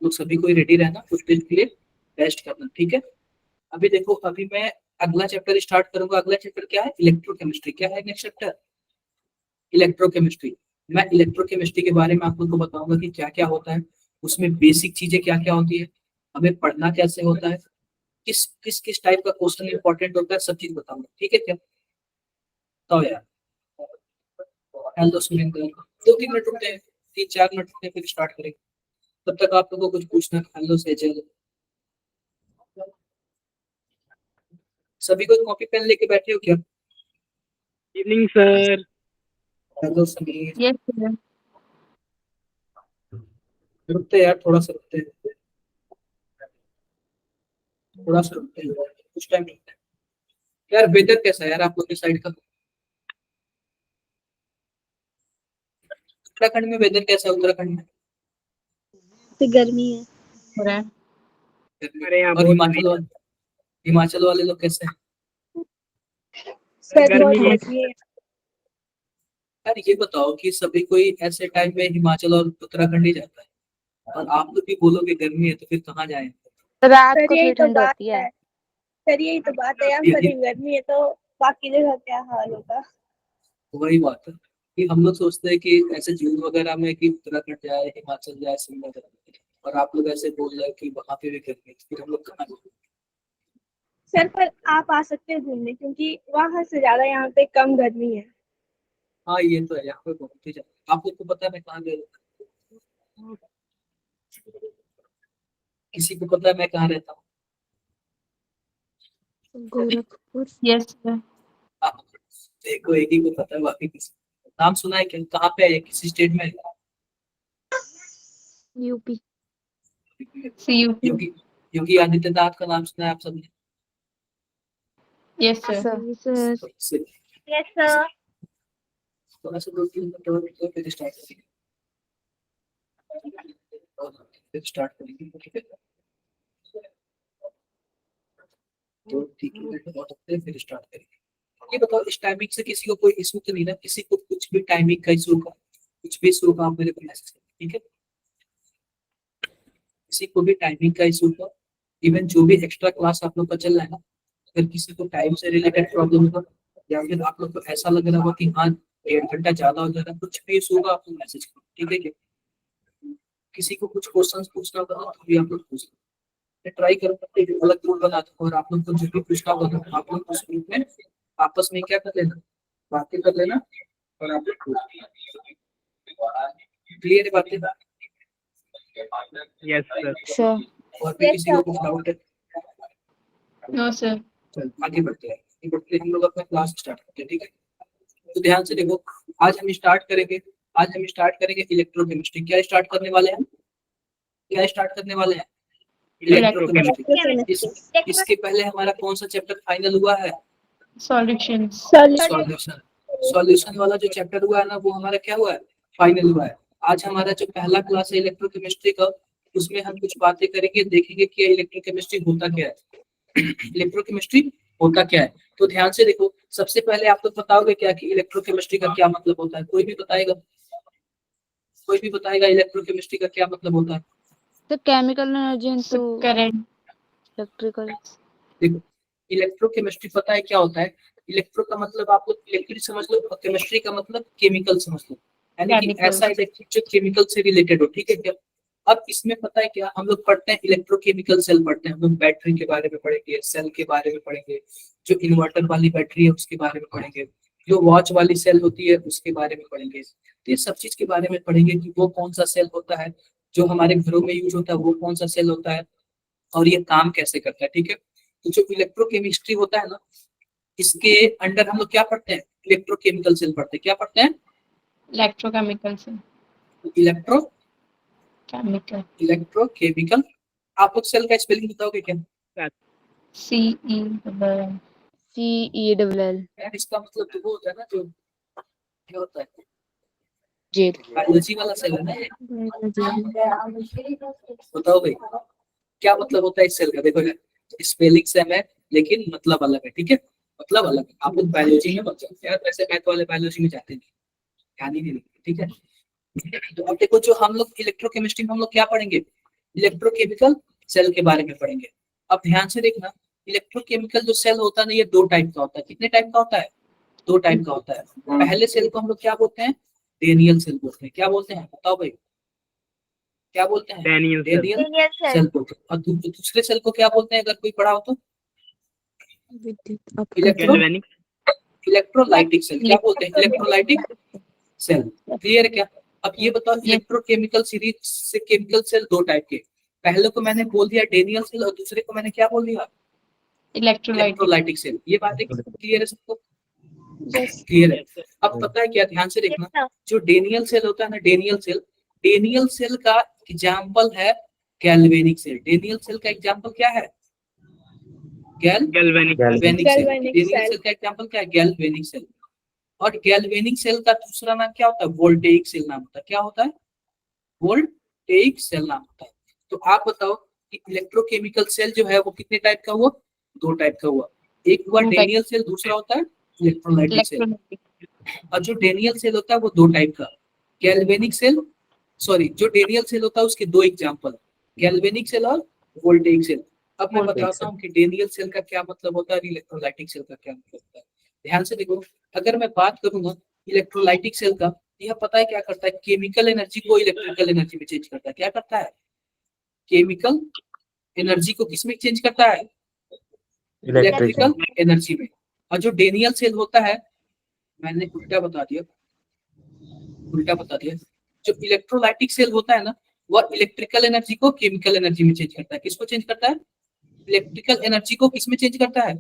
आप लोग सभी कोई रेडी रहना, कुछ दिन के लिए रेस्ट करना, ठीक है। अभी देखो, अभी मैं अगला चैप्टर स्टार्ट करूंगा। अगला चैप्टर क्या है? इलेक्ट्रोकेमिस्ट्री। क्या है नेक्स्ट चैप्टर? इलेक्ट्रोकेमिस्ट्री। मैं इलेक्ट्रोकेमिस्ट्री के बारे में आप लोग को बताऊंगा कि क्या क्या होता है, उसमें बेसिक चीजें क्या क्या होती है, हमें पढ़ना कैसे होता है, किस किस किस टाइप का क्वेश्चन इंपॉर्टेंट होता है, सब चीज बताऊंगा, ठीक है क्या? तो यार, हेलो सुरेंद्र, 2-3 मिनट रुकते हैं, 3-4 मिनट रुकते हैं, फिर स्टार्ट करेंगे। तब तक आप लोगों को कुछ पूछना है? हेलो सेजल, सभी कोई कॉपी पेन लेके बैठे हो क्या? Evening sir. Hello Sameer. Yes sir. रुकते हैं यार, थोड़ा सा रुकते हैं, थोड़ा सा रुकते हैं, कुछ टाइम रुकते हैं। यार वेदर कैसा है यार आप लोग के साइड का? उत्तराखंड में वेदर कैसा है? उत्तराखंड में तो गर्मी है। हो रहा है। अरे यहाँ और बहुत हिमाचल वाले लोग कैसे हैं? सर गर्मी बहुत है। गर्मी है। यार ये बताओ कि सभी कोई ऐसे टाइम में हिमाचल और उत्तराखंड ही जाता है, और आप लोग भी बोलोगे गर्मी है, तो फिर कहाँ जाए? रात सर को यही थोड़ी तो ठंड बात होती है। है। सर यही तो बात है, यहाँ पर ही गर्मी है तो बाकी जगह क्या हाल होगा। वही बात है कि हम लोग सोचते हैं कि ऐसे जून वगैरह में कि उत्तराखंड जाए, हिमाचल जाए, शिमला जाए, और आप लोग ऐसे बोल रहे हैं कि वहां पे भी गर्मी है, फिर हम लोग कहाँ जाए? सर पर आप आ सकते हैं घूमने, क्योंकि वहाँ से ज्यादा यहाँ पे कम गर्मी है। हाँ ये तो है, यहाँ पे बहुत ही ज्यादा। आप लोग को पता है मैं कहाँ गया हूँ? किसी को पता है मैं कहाँ रहता हूँ? गोरखपुर। Yes sir. हाँ, देखो एक ही को पता है, बाकी किसी को। नाम सुना है क्या? कहाँ पे है ये? किसी स्टेट में है? यूपी। सीयूपी। योगी योगी आदित्यनाथ का नाम सुना है आप सबने? Yes sir. सर। से- यस सर। थोड़ा सा 2-3 मिनट और रुको, फिर स्टार्ट करेंगे। फिर स्टार्ट करेंगे, ठीक है? तो ठीक है, बहुत हफ्ते फिर स्टार्ट करेंगे। ये बताओ, इस टाइमिंग से किसी को कोई इशू तो नहीं ना? किसी को कुछ भी टाइमिंग का इशू का, कुछ भी इशू का, आप मेरे को मैसेज करें, ठीक है? किसी को भी टाइमिंग का इशू का, इवन जो भी एक्स्ट्रा क्लास आप लोग का चल रहा है ना, अगर किसी को टाइम से रिलेटेड प्रॉब्लम होगा, या फिर आप लोग को ऐसा लग रहा होगा कि हाँ 1.5 घंटा ज्यादा हो जा रहा है, कुछ भी इशू होगा आप लोग मैसेज करो, ठीक है क्या? किसी को कुछ क्वेश्चन पूछना होगा तो भी आप लोग पूछ लो। मैं ट्राई करूंगा कि एक अलग ग्रुप बना दूं, और आप लोग को जो भी पूछना होगा ना, आप लोग उस ग्रुप में आपस में क्या कर लेना, बातें कर लेना, और आप लोग क्लियर है बातें? Yes sir. सर। और भी किसी को कुछ डाउट है? No sir. चल आगे बढ़ते हैं, आगे बढ़ते हम लोग अपना क्लास स्टार्ट करते हैं, ठीक है? तो ध्यान से देखो, आज हम स्टार्ट करेंगे इलेक्ट्रोकेमिस्ट्री। क्या स्टार्ट करने वाले हैं? क्या स्टार्ट करने वाले हैं? इलेक्ट्रोकेमिस्ट्री। इसके पहले हमारा कौन सा चैप्टर फाइनल हुआ है? सॉल्यूशंस। सॉल्यूशन। सॉल्यूशन वाला जो चैप्टर हुआ है ना, वो हमारा क्या हुआ है? फाइनल हुआ है। आज हमारा जो पहला क्लास है इलेक्ट्रोकेमिस्ट्री का, उसमें हम कुछ बातें करेंगे, देखेंगे कि इलेक्ट्रोकेमिस्ट्री होता क्या है। इलेक्ट्रोकेमिस्ट्री होता क्या है? तो ध्यान से देखो, सबसे पहले आप लोग बताओगे क्या कि इलेक्ट्रोकेमिस्ट्री का क्या मतलब होता है? कोई भी बताएगा? कोई भी बताएगा इलेक्ट्रोकेमिस्ट्री का क्या मतलब होता है? तो chemical energy into current. Electrical. देखो, इलेक्ट्रोकेमिस्ट्री पता है क्या होता है? इलेक्ट्रो का मतलब आप लोग इलेक्ट्रिक समझ लो, और केमिस्ट्री का मतलब केमिकल समझ लो, यानी कि Chemical. ऐसा इलेक्ट्रिक जो केमिकल से रिलेटेड हो, ठीक है क्या? अब इसमें पता है क्या, हम लोग पढ़ते हैं इलेक्ट्रोकेमिकल सेल पढ़ते हैं, हम लोग बैटरी के बारे में पढ़ेंगे, सेल के बारे में पढ़ेंगे, जो इन्वर्टर वाली बैटरी है उसके बारे में पढ़ेंगे, जो वॉच वाली सेल होती है उसके बारे में पढ़ेंगे। तो ये सब चीज के बारे में पढ़ेंगे कि वो कौन सा सेल होता है, जो हमारे घरों में यूज होता है वो कौन सा सेल होता है, और ये काम कैसे करता है, ठीक है? तो जो इलेक्ट्रोकेमिस्ट्री होता है ना, इसके अंडर हम लोग क्या पढ़ते हैं? इलेक्ट्रोकेमिकल सेल पढ़ते हैं। क्या पढ़ते हैं? इलेक्ट्रोकेमिकल से। केमिकल। इलेक्ट्रोकेमिकल। आप लोग सेल का स्पेलिंग बताओगे क्या? CELL। CELL। यार इसका मतलब तो वो होता है ना, जो क्या होता है, जेल। बायोलॉजी वाला सेल है ना ये? बताओ भाई, क्या मतलब होता है इस सेल का? देखो यार, स्पेलिंग सेम है लेकिन मतलब अलग है, ठीक है? मतलब अलग है। आप लोग बायोलॉजी में मत जाओ यार, वैसे मैथ वाले बायोलॉजी में जाते नहीं, ध्यान ही नहीं देते, ठीक है? तो अब देखो, जो हम लोग इलेक्ट्रोकेमिस्ट्री में हम लोग क्या पढ़ेंगे? इलेक्ट्रोकेमिकल सेल के बारे में पढ़ेंगे। अब ध्यान से देखना, इलेक्ट्रोकेमिकल जो सेल होता है ना, ये 2 टाइप का होता है। कितने टाइप का होता है? 2 टाइप का होता है। पहले सेल को हम लोग क्या बोलते हैं? डेनियल सेल बोलते हैं। क्या बोलते हैं बताओ भाई, क्या बोलते हैं? Daniel cell. डेनियल सेल बोलते हैं। और दूसरे सेल को क्या बोलते हैं? अगर कोई पढ़ा हो तो Galvanic. Electrolytic cell. क्या बोलते हैं? Electrolytic cell. क्लियर है क्या? अब ये बताओ, इलेक्ट्रोकेमिकल सीरीज से केमिकल सेल 2 टाइप के। पहले को मैंने बोल दिया डेनियल सेल और दूसरे को मैंने क्या बोल दिया? इलेक्ट्रोलाइटिक। Electrolytic cell. ये बात क्लियर है सबको? यस क्लियर है। अब पता है क्या, ध्यान से देखना, जो डेनियल सेल होता है ना, डेनियल सेल का एग्जाम्पल है गैल्वेनिक सेल। डेनियल सेल का एग्जाम्पल क्या है? Galvanic. Galvanic cell. Galvanic Daniel cell. Cell का एग्जाम्पल क्या है? Galvanic cell. और गैल्वेनिक सेल का दूसरा नाम क्या होता है? वोल्टेइक सेल नाम होता है। क्या होता है? वोल्टेइक सेल नाम होता है। तो आप बताओ कि इलेक्ट्रोकेमिकल सेल जो है वो कितने टाइप का हुआ? 2 टाइप का हुआ। एक हुआ 2 टाइप। डेनियल सेल, दूसरा होता है इलेक्ट्रोलाइटिक सेल। इलेक्ट्रोलाइटिक। और जो डेनियल सेल होता है वो 2 टाइप का, गैल्वेनिक सेल, सॉरी, जो डेनियल सेल होता है उसके 2 एग्जांपल, गैल्वेनिक सेल और वोल्टेइक सेल। अब मैं वोल्टेइक बताता हूँ कि डेनियल सेल का क्या मतलब होता है और इलेक्ट्रोलाइटिक सेल का क्या मतलब होता है। ध्यान से देखो, अगर मैं बात करूंगा इलेक्ट्रोलाइटिक सेल का, यह पता है क्या करता है? केमिकल एनर्जी को इलेक्ट्रिकल एनर्जी में चेंज करता है। क्या करता है? केमिकल एनर्जी को किसमें चेंज करता है? इलेक्ट्रिकल एनर्जी में। और जो डेनियल सेल होता है, मैंने उल्टा बता दिया, जो इलेक्ट्रोलाइटिक सेल होता है ना, वह इलेक्ट्रिकल एनर्जी को केमिकल एनर्जी में चेंज करता है। किसको चेंज करता है? इलेक्ट्रिकल एनर्जी को किसमें चेंज करता है?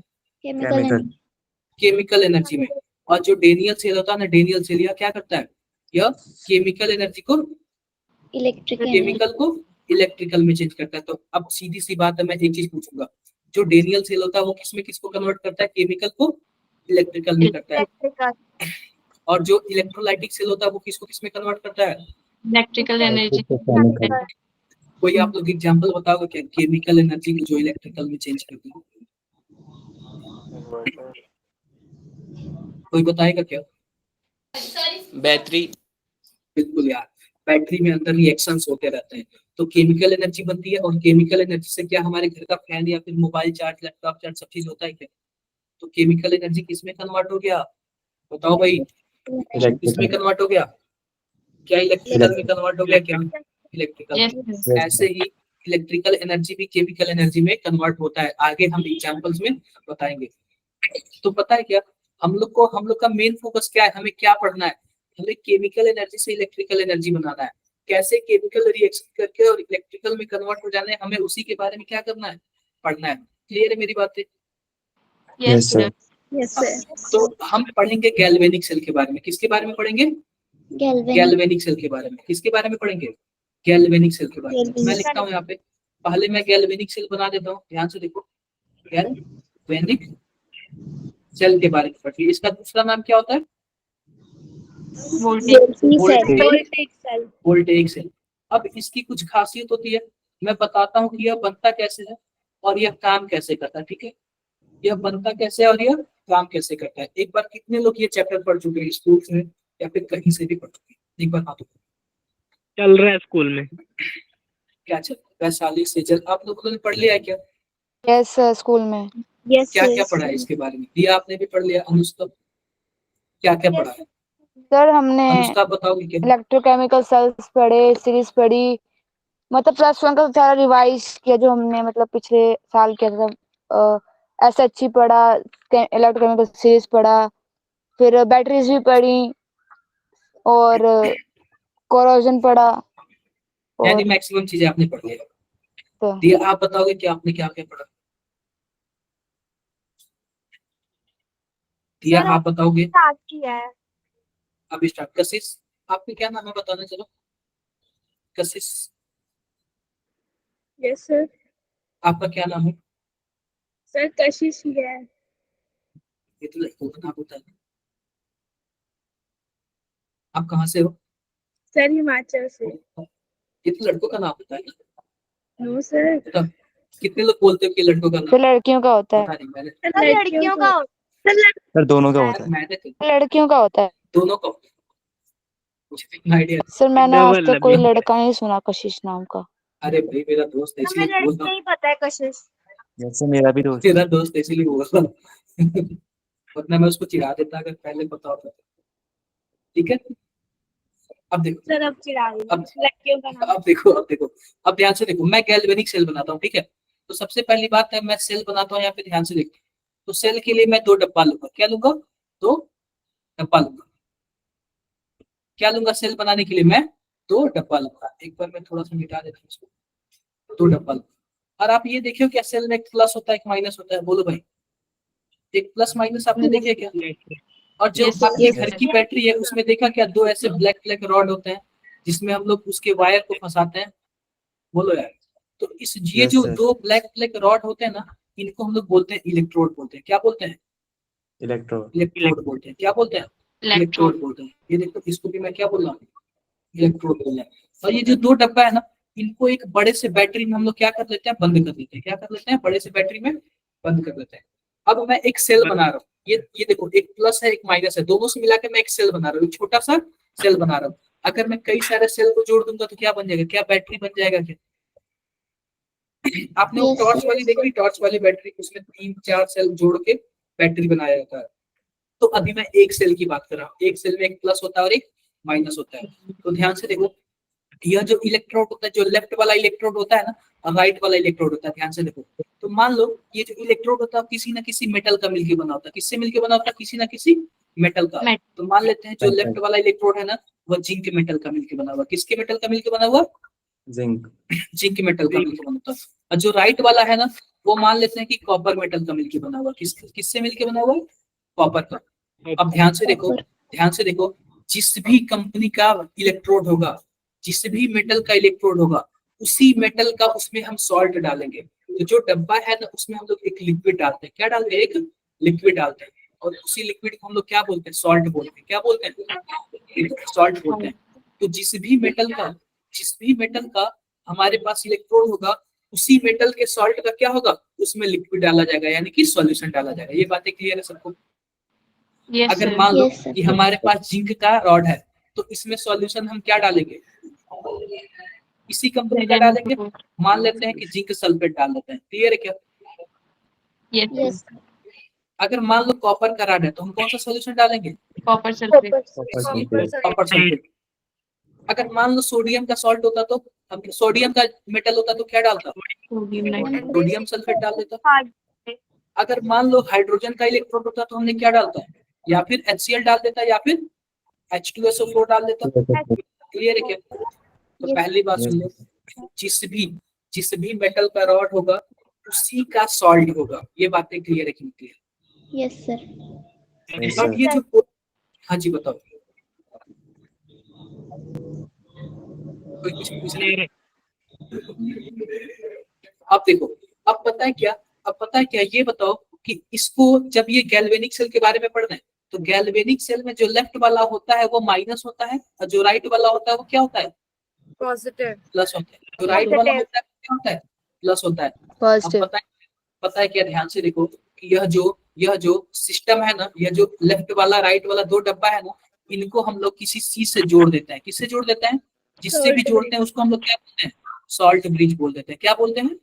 केमिकल एनर्जी में। और जो डेनियल सेल होता है ना, डेनियल सेल यह क्या करता है? यह केमिकल एनर्जी को केमिकल को इलेक्ट्रिकल में चेंज करता है। तो अब सीधी सी बात है, मैं एक चीज पूछूंगा, जो डेनियल सेल होता है वो किसमें किसको कन्वर्ट करता है? केमिकल को इलेक्ट्रिकल में करता है। और जो इलेक्ट्रोलाइटिक सेल होता है वो किसको किसमें कन्वर्ट करता है? Electrical energy. कोई आप लोग एग्जांपल बताओगे क्या केमिकल एनर्जी को जो इलेक्ट्रिकल में चेंज करती है? कोई बताएगा क्या? बैटरी। बिल्कुल यार, बैटरी में अंदर रिएक्शंस होते रहते हैं तो केमिकल एनर्जी बनती है। और केमिकल एनर्जी से क्या हमारे घर का फैन या फिर मोबाइल चार्ज, लैपटॉप चार्ज सब चीज होता है क्या? तो केमिकल एनर्जी किसमें कन्वर्ट हो गया? बताओ भाई, किसमें कन्वर्ट हो गया? क्या इलेक्ट्रिकल में कन्वर्ट हो गया? क्या इलेक्ट्रिकल यस में? सर। ऐसे ही इलेक्ट्रिकल एनर्जी भी केमिकल एनर्जी में कन्वर्ट होता है। आगे हम एग्जांपल्स में बताएंगे। तो पता है क्या, हम लोग का मेन फोकस क्या है? हमें क्या पढ़ना है? हमें केमिकल एनर्जी से इलेक्ट्रिकल एनर्जी बनाना है। कैसे केमिकल रिएक्शन करके और इलेक्ट्रिकल में कन्वर्ट हो जाना है, हमें उसी के बारे में क्या करना है? पढ़ना है। क्लियर है मेरी बातें? Yes sir. Yes sir. तो हम पढ़ेंगे गैल्वेनिक सेल के बारे में। किसके बारे में पढ़ेंगे? गैल्वेनिक सेल के बारे में। किसके बारे में पढ़ेंगे? गैल्वेनिक सेल के बारे में। मैं लिखता हूँ यहाँ पे, पहले मैं गैल्वेनिक सेल बना देता हूँ। ध्यान से देखो, गैल्वेनिक सेल के बारे में पढ़िए। इसका दूसरा नाम क्या होता है? Voltaic cell. अब इसकी कुछ खासियत होती है, मैं बताता हूँ कि यह बनता कैसे है और यह काम कैसे करता है। ठीक है, यह बनता कैसे है और यह काम कैसे करता है। एक बार कितने लोग ये चैप्टर पढ़ चुके हैं स्कूल में या फिर कहीं से भी पढ़ चुके हैं? एक बार हाथ उठाओ। चल रहा है स्कूल में। क्या चल रहा है? वैशाली से जल आप लोगों ने पढ़ लिया है क्या? यस सर, स्कूल में। यस क्या क्या पढ़ा है इसके बारे में? ये आपने भी पढ़ लिया। अनुष्का क्या क्या पढ़ा है? सर हमने अनुष्का बताओगे क्या? इलेक्ट्रोकेमिकल सेल्स पढ़े, सीरीज पढ़ी, मतलब +1 का सारा रिवाइज किया जो हमने मतलब पिछले साल किया था। SHE पढ़ा, इलेक्ट्रोकेमिकल सीरीज पढ़ा, फिर बैटरीज भी पढ़ी और कोरोजन पढ़ा। यानी और मैक्सिमम चीजें आपने पढ़ लिया। तो ये आप बताओगे कि आपने क्या क्या पढ़ा? दिया आप बताओगे? स्टार्ट किया है। अभी स्टार्ट। कशिश, आपके क्या नाम है बताना चलो। कशिश, यस सर। आपका क्या नाम है? सर कशिश ही है। ये तो लड़कों का नाम होता है। आप कहाँ से हो? सर हिमाचल से। ये तो लड़कों का नाम होता है ना? No sir. तो कितने लोग बोलते हो कि लड़कों का फिर नाम? लड़कियों का होता है। पता नहीं, मैंने लड़कियों का सर दोनों का होता है। मैंने तो लड़कियों का होता है दोनों का होता है। मुझे इतना आइडिया सर। मैंने आज डबल तक कोई डबल। लड़का नहीं सुना कशिश नाम का। अरे भाई मेरा दोस्त है इसलिए हमें बोल रहा हूँ। नहीं पता है कशिश। जैसे मेरा भी दोस्त मेरा दोस्त है इसलिए बोल रहा हूँ। वरना मैं उसको चिढ़ा देता अगर पहले पता होता तो। ठीक है, अब देखो, सर अब चिढ़ा रही अब हूँ। लड़कियों का नाम। अब ध्यान से देखो, मैं गैल्वेनिक सेल बनाता हूँ। ठीक है, तो सबसे पहली बात है मैं सेल बनाता हूँ यहाँ पे, ध्यान से देखो। तो सेल के लिए मैं 2 डब्बा लूंगा। क्या लूंगा? 2 डब्बा लूंगा। क्या लूंगा? सेल बनाने के लिए मैं 2 डब्बा लूंगा। एक बार मैं थोड़ा सा मिटा देता हूँ इसको। 2 डब्बा लूंगा। और आप ये देखियो क्या सेल में एक प्लस होता है एक माइनस होता है? बोलो भाई, एक प्लस माइनस आपने देखे क्या? और जो Yes, आपके yes, घर sir. की बैटरी है उसमें देखा क्या 2 ऐसे ब्लैक ब्लैक रॉड होते हैं जिसमें हम लोग उसके वायर को फंसाते हैं? बोलो यार। तो इस ये Yes, जो sir. 2 ब्लैक ब्लैक रॉड होते हैं ना, इनको हम लोग बोलते हैं इलेक्ट्रोड बोलते हैं। क्या बोलते हैं? इलेक्ट्रो इलेक्ट्रोड बोलते हैं। क्या बोलते हैं? Electrode. इलेक्ट्रोड बोलते हैं। ये देखो, इसको भी मैं क्या बोल रहा हूँ? इलेक्ट्रोड बोल रहे हैं। और ये जो 2 डब्बा है ना, इनको एक बड़े से बैटरी में हम लोग क्या कर लेते हैं? बंद कर लेते हैं। क्या कर लेते हैं? बड़े से बैटरी में बंद कर लेते हैं। अब मैं एक सेल बना रहा हूँ। ये देखो, एक प्लस है एक माइनस है, दोनों से मिला के मैं एक सेल बना रहा हूँ, एक छोटा सा सेल बना रहा हूँ। अगर मैं कई सारे सेल को जोड़ दूंगा तो क्या बन जाएगा? क्या बैटरी बन जाएगा क्या? आपने वो टॉर्च वाली देखी, टॉर्च वाली बैटरी, उसमें 3-4 सेल जोड़ के बैटरी बनाया जाता है। तो अभी मैं एक सेल की बात कर रहा हूँ। एक सेल में एक प्लस होता है और एक माइनस होता है। तो ध्यान से देखो, यह जो इलेक्ट्रोड होता है, जो लेफ्ट वाला इलेक्ट्रोड होता है ना और राइट वाला इलेक्ट्रोड होता है, ध्यान से देखो। तो मान लो ये जो इलेक्ट्रोड होता है किसी ना किसी मेटल का मिलके बना होता है। किससे मिलके बना होता है? किसी ना किसी मेटल का। Metal. तो मान लेते हैं जो Metal. लेफ्ट वाला इलेक्ट्रोड है ना, वो जिंक मेटल का मिलके बना हुआ। किसके मेटल का मिलके बना हुआ? जिंक जिंक मेटल का मिलके बना होता है। और जो राइट वाला है ना, वो मान लेते हैं कि कॉपर मेटल का मिलके बना हुआ। किससे मिलके बना हुआ? कॉपर का। अब ध्यान से देखो, ध्यान से देखो, जिस भी कंपनी का इलेक्ट्रोड होगा, जिस भी मेटल का इलेक्ट्रोड होगा, उसी मेटल का उसमें हम सॉल्ट डालेंगे। तो जो डब्बा है ना, उसमें हम लोग एक लिक्विड डालते हैं। क्या डालते हैं? एक लिक्विड डालते हैं। और उसी लिक्विड को हम लोग क्या बोलते हैं? सॉल्ट बोलते हैं। क्या बोलते हैं? सॉल्ट बोलते हैं। तो जिस भी मेटल का हमारे पास इलेक्ट्रोड होगा, उसी मेटल के सॉल्ट का क्या होगा? उसमें लिक्विड डाला जाएगा, यानी कि सॉल्यूशन डाला जाएगा। ये बातें क्लियर है सबको? Yes, अगर sir. मान लो कि हमारे पास जिंक का रॉड है, तो इसमें सॉल्यूशन हम क्या डालेंगे? इसी कंपनी का डालेंगे। मान लेते हैं कि जिंक सल्फेट डाल देते हैं। क्लियर है क्या? Yes, sir. अगर मान लो कॉपर का रॉड है, तो हम कौन सा सॉल्यूशन डालेंगे? Copper sulfate. Copper sulphate. अगर मान लो सोडियम का सॉल्ट होता तो हम, सोडियम का मेटल होता तो क्या डालता? Sodium nitrate. सोडियम सल्फेट डाल देता। अगर मान लो हाइड्रोजन का इलेक्ट्रोड होता तो हमने क्या डालता? या फिर HCl डाल देता, या फिर H2SO4 डाल देता। क्लियर है क्या? तो पहली बात सुन लो, जिस भी मेटल का रॉड होगा उसी का सॉल्ट होगा। ये बातें क्लियर है कि नहीं क्लियर? Yes sir. Yes, अब sir. ये जो, हाँ जी बताओ, कोई कुछ पूछ रहा है? अब देखो, अब पता है क्या, ये बताओ कि इसको जब ये गैल्वेनिक सेल के बारे में पढ़ना है, तो गैल्वेनिक सेल में जो लेफ्ट वाला होता है वो माइनस होता है, और जो राइट वाला होता है वो क्या होता है? पॉजिटिव। प्लस होता है। जो राइट वाला होता है क्या होता है? प्लस होता है। अब पॉजिटिव। पता है क्या, ध्यान से देखो कि यह जो सिस्टम है ना, यह जो लेफ्ट वाला राइट वाला 2 डब्बा है ना, इनको हम लोग किसी चीज से जोड़ देते हैं। किससे जोड़ देते हैं? जिससे भी जोड़ते हैं उसको हम लोग क्या बोलते हैं? सॉल्ट ब्रिज बोल देते हैं। क्या बोलते हैं?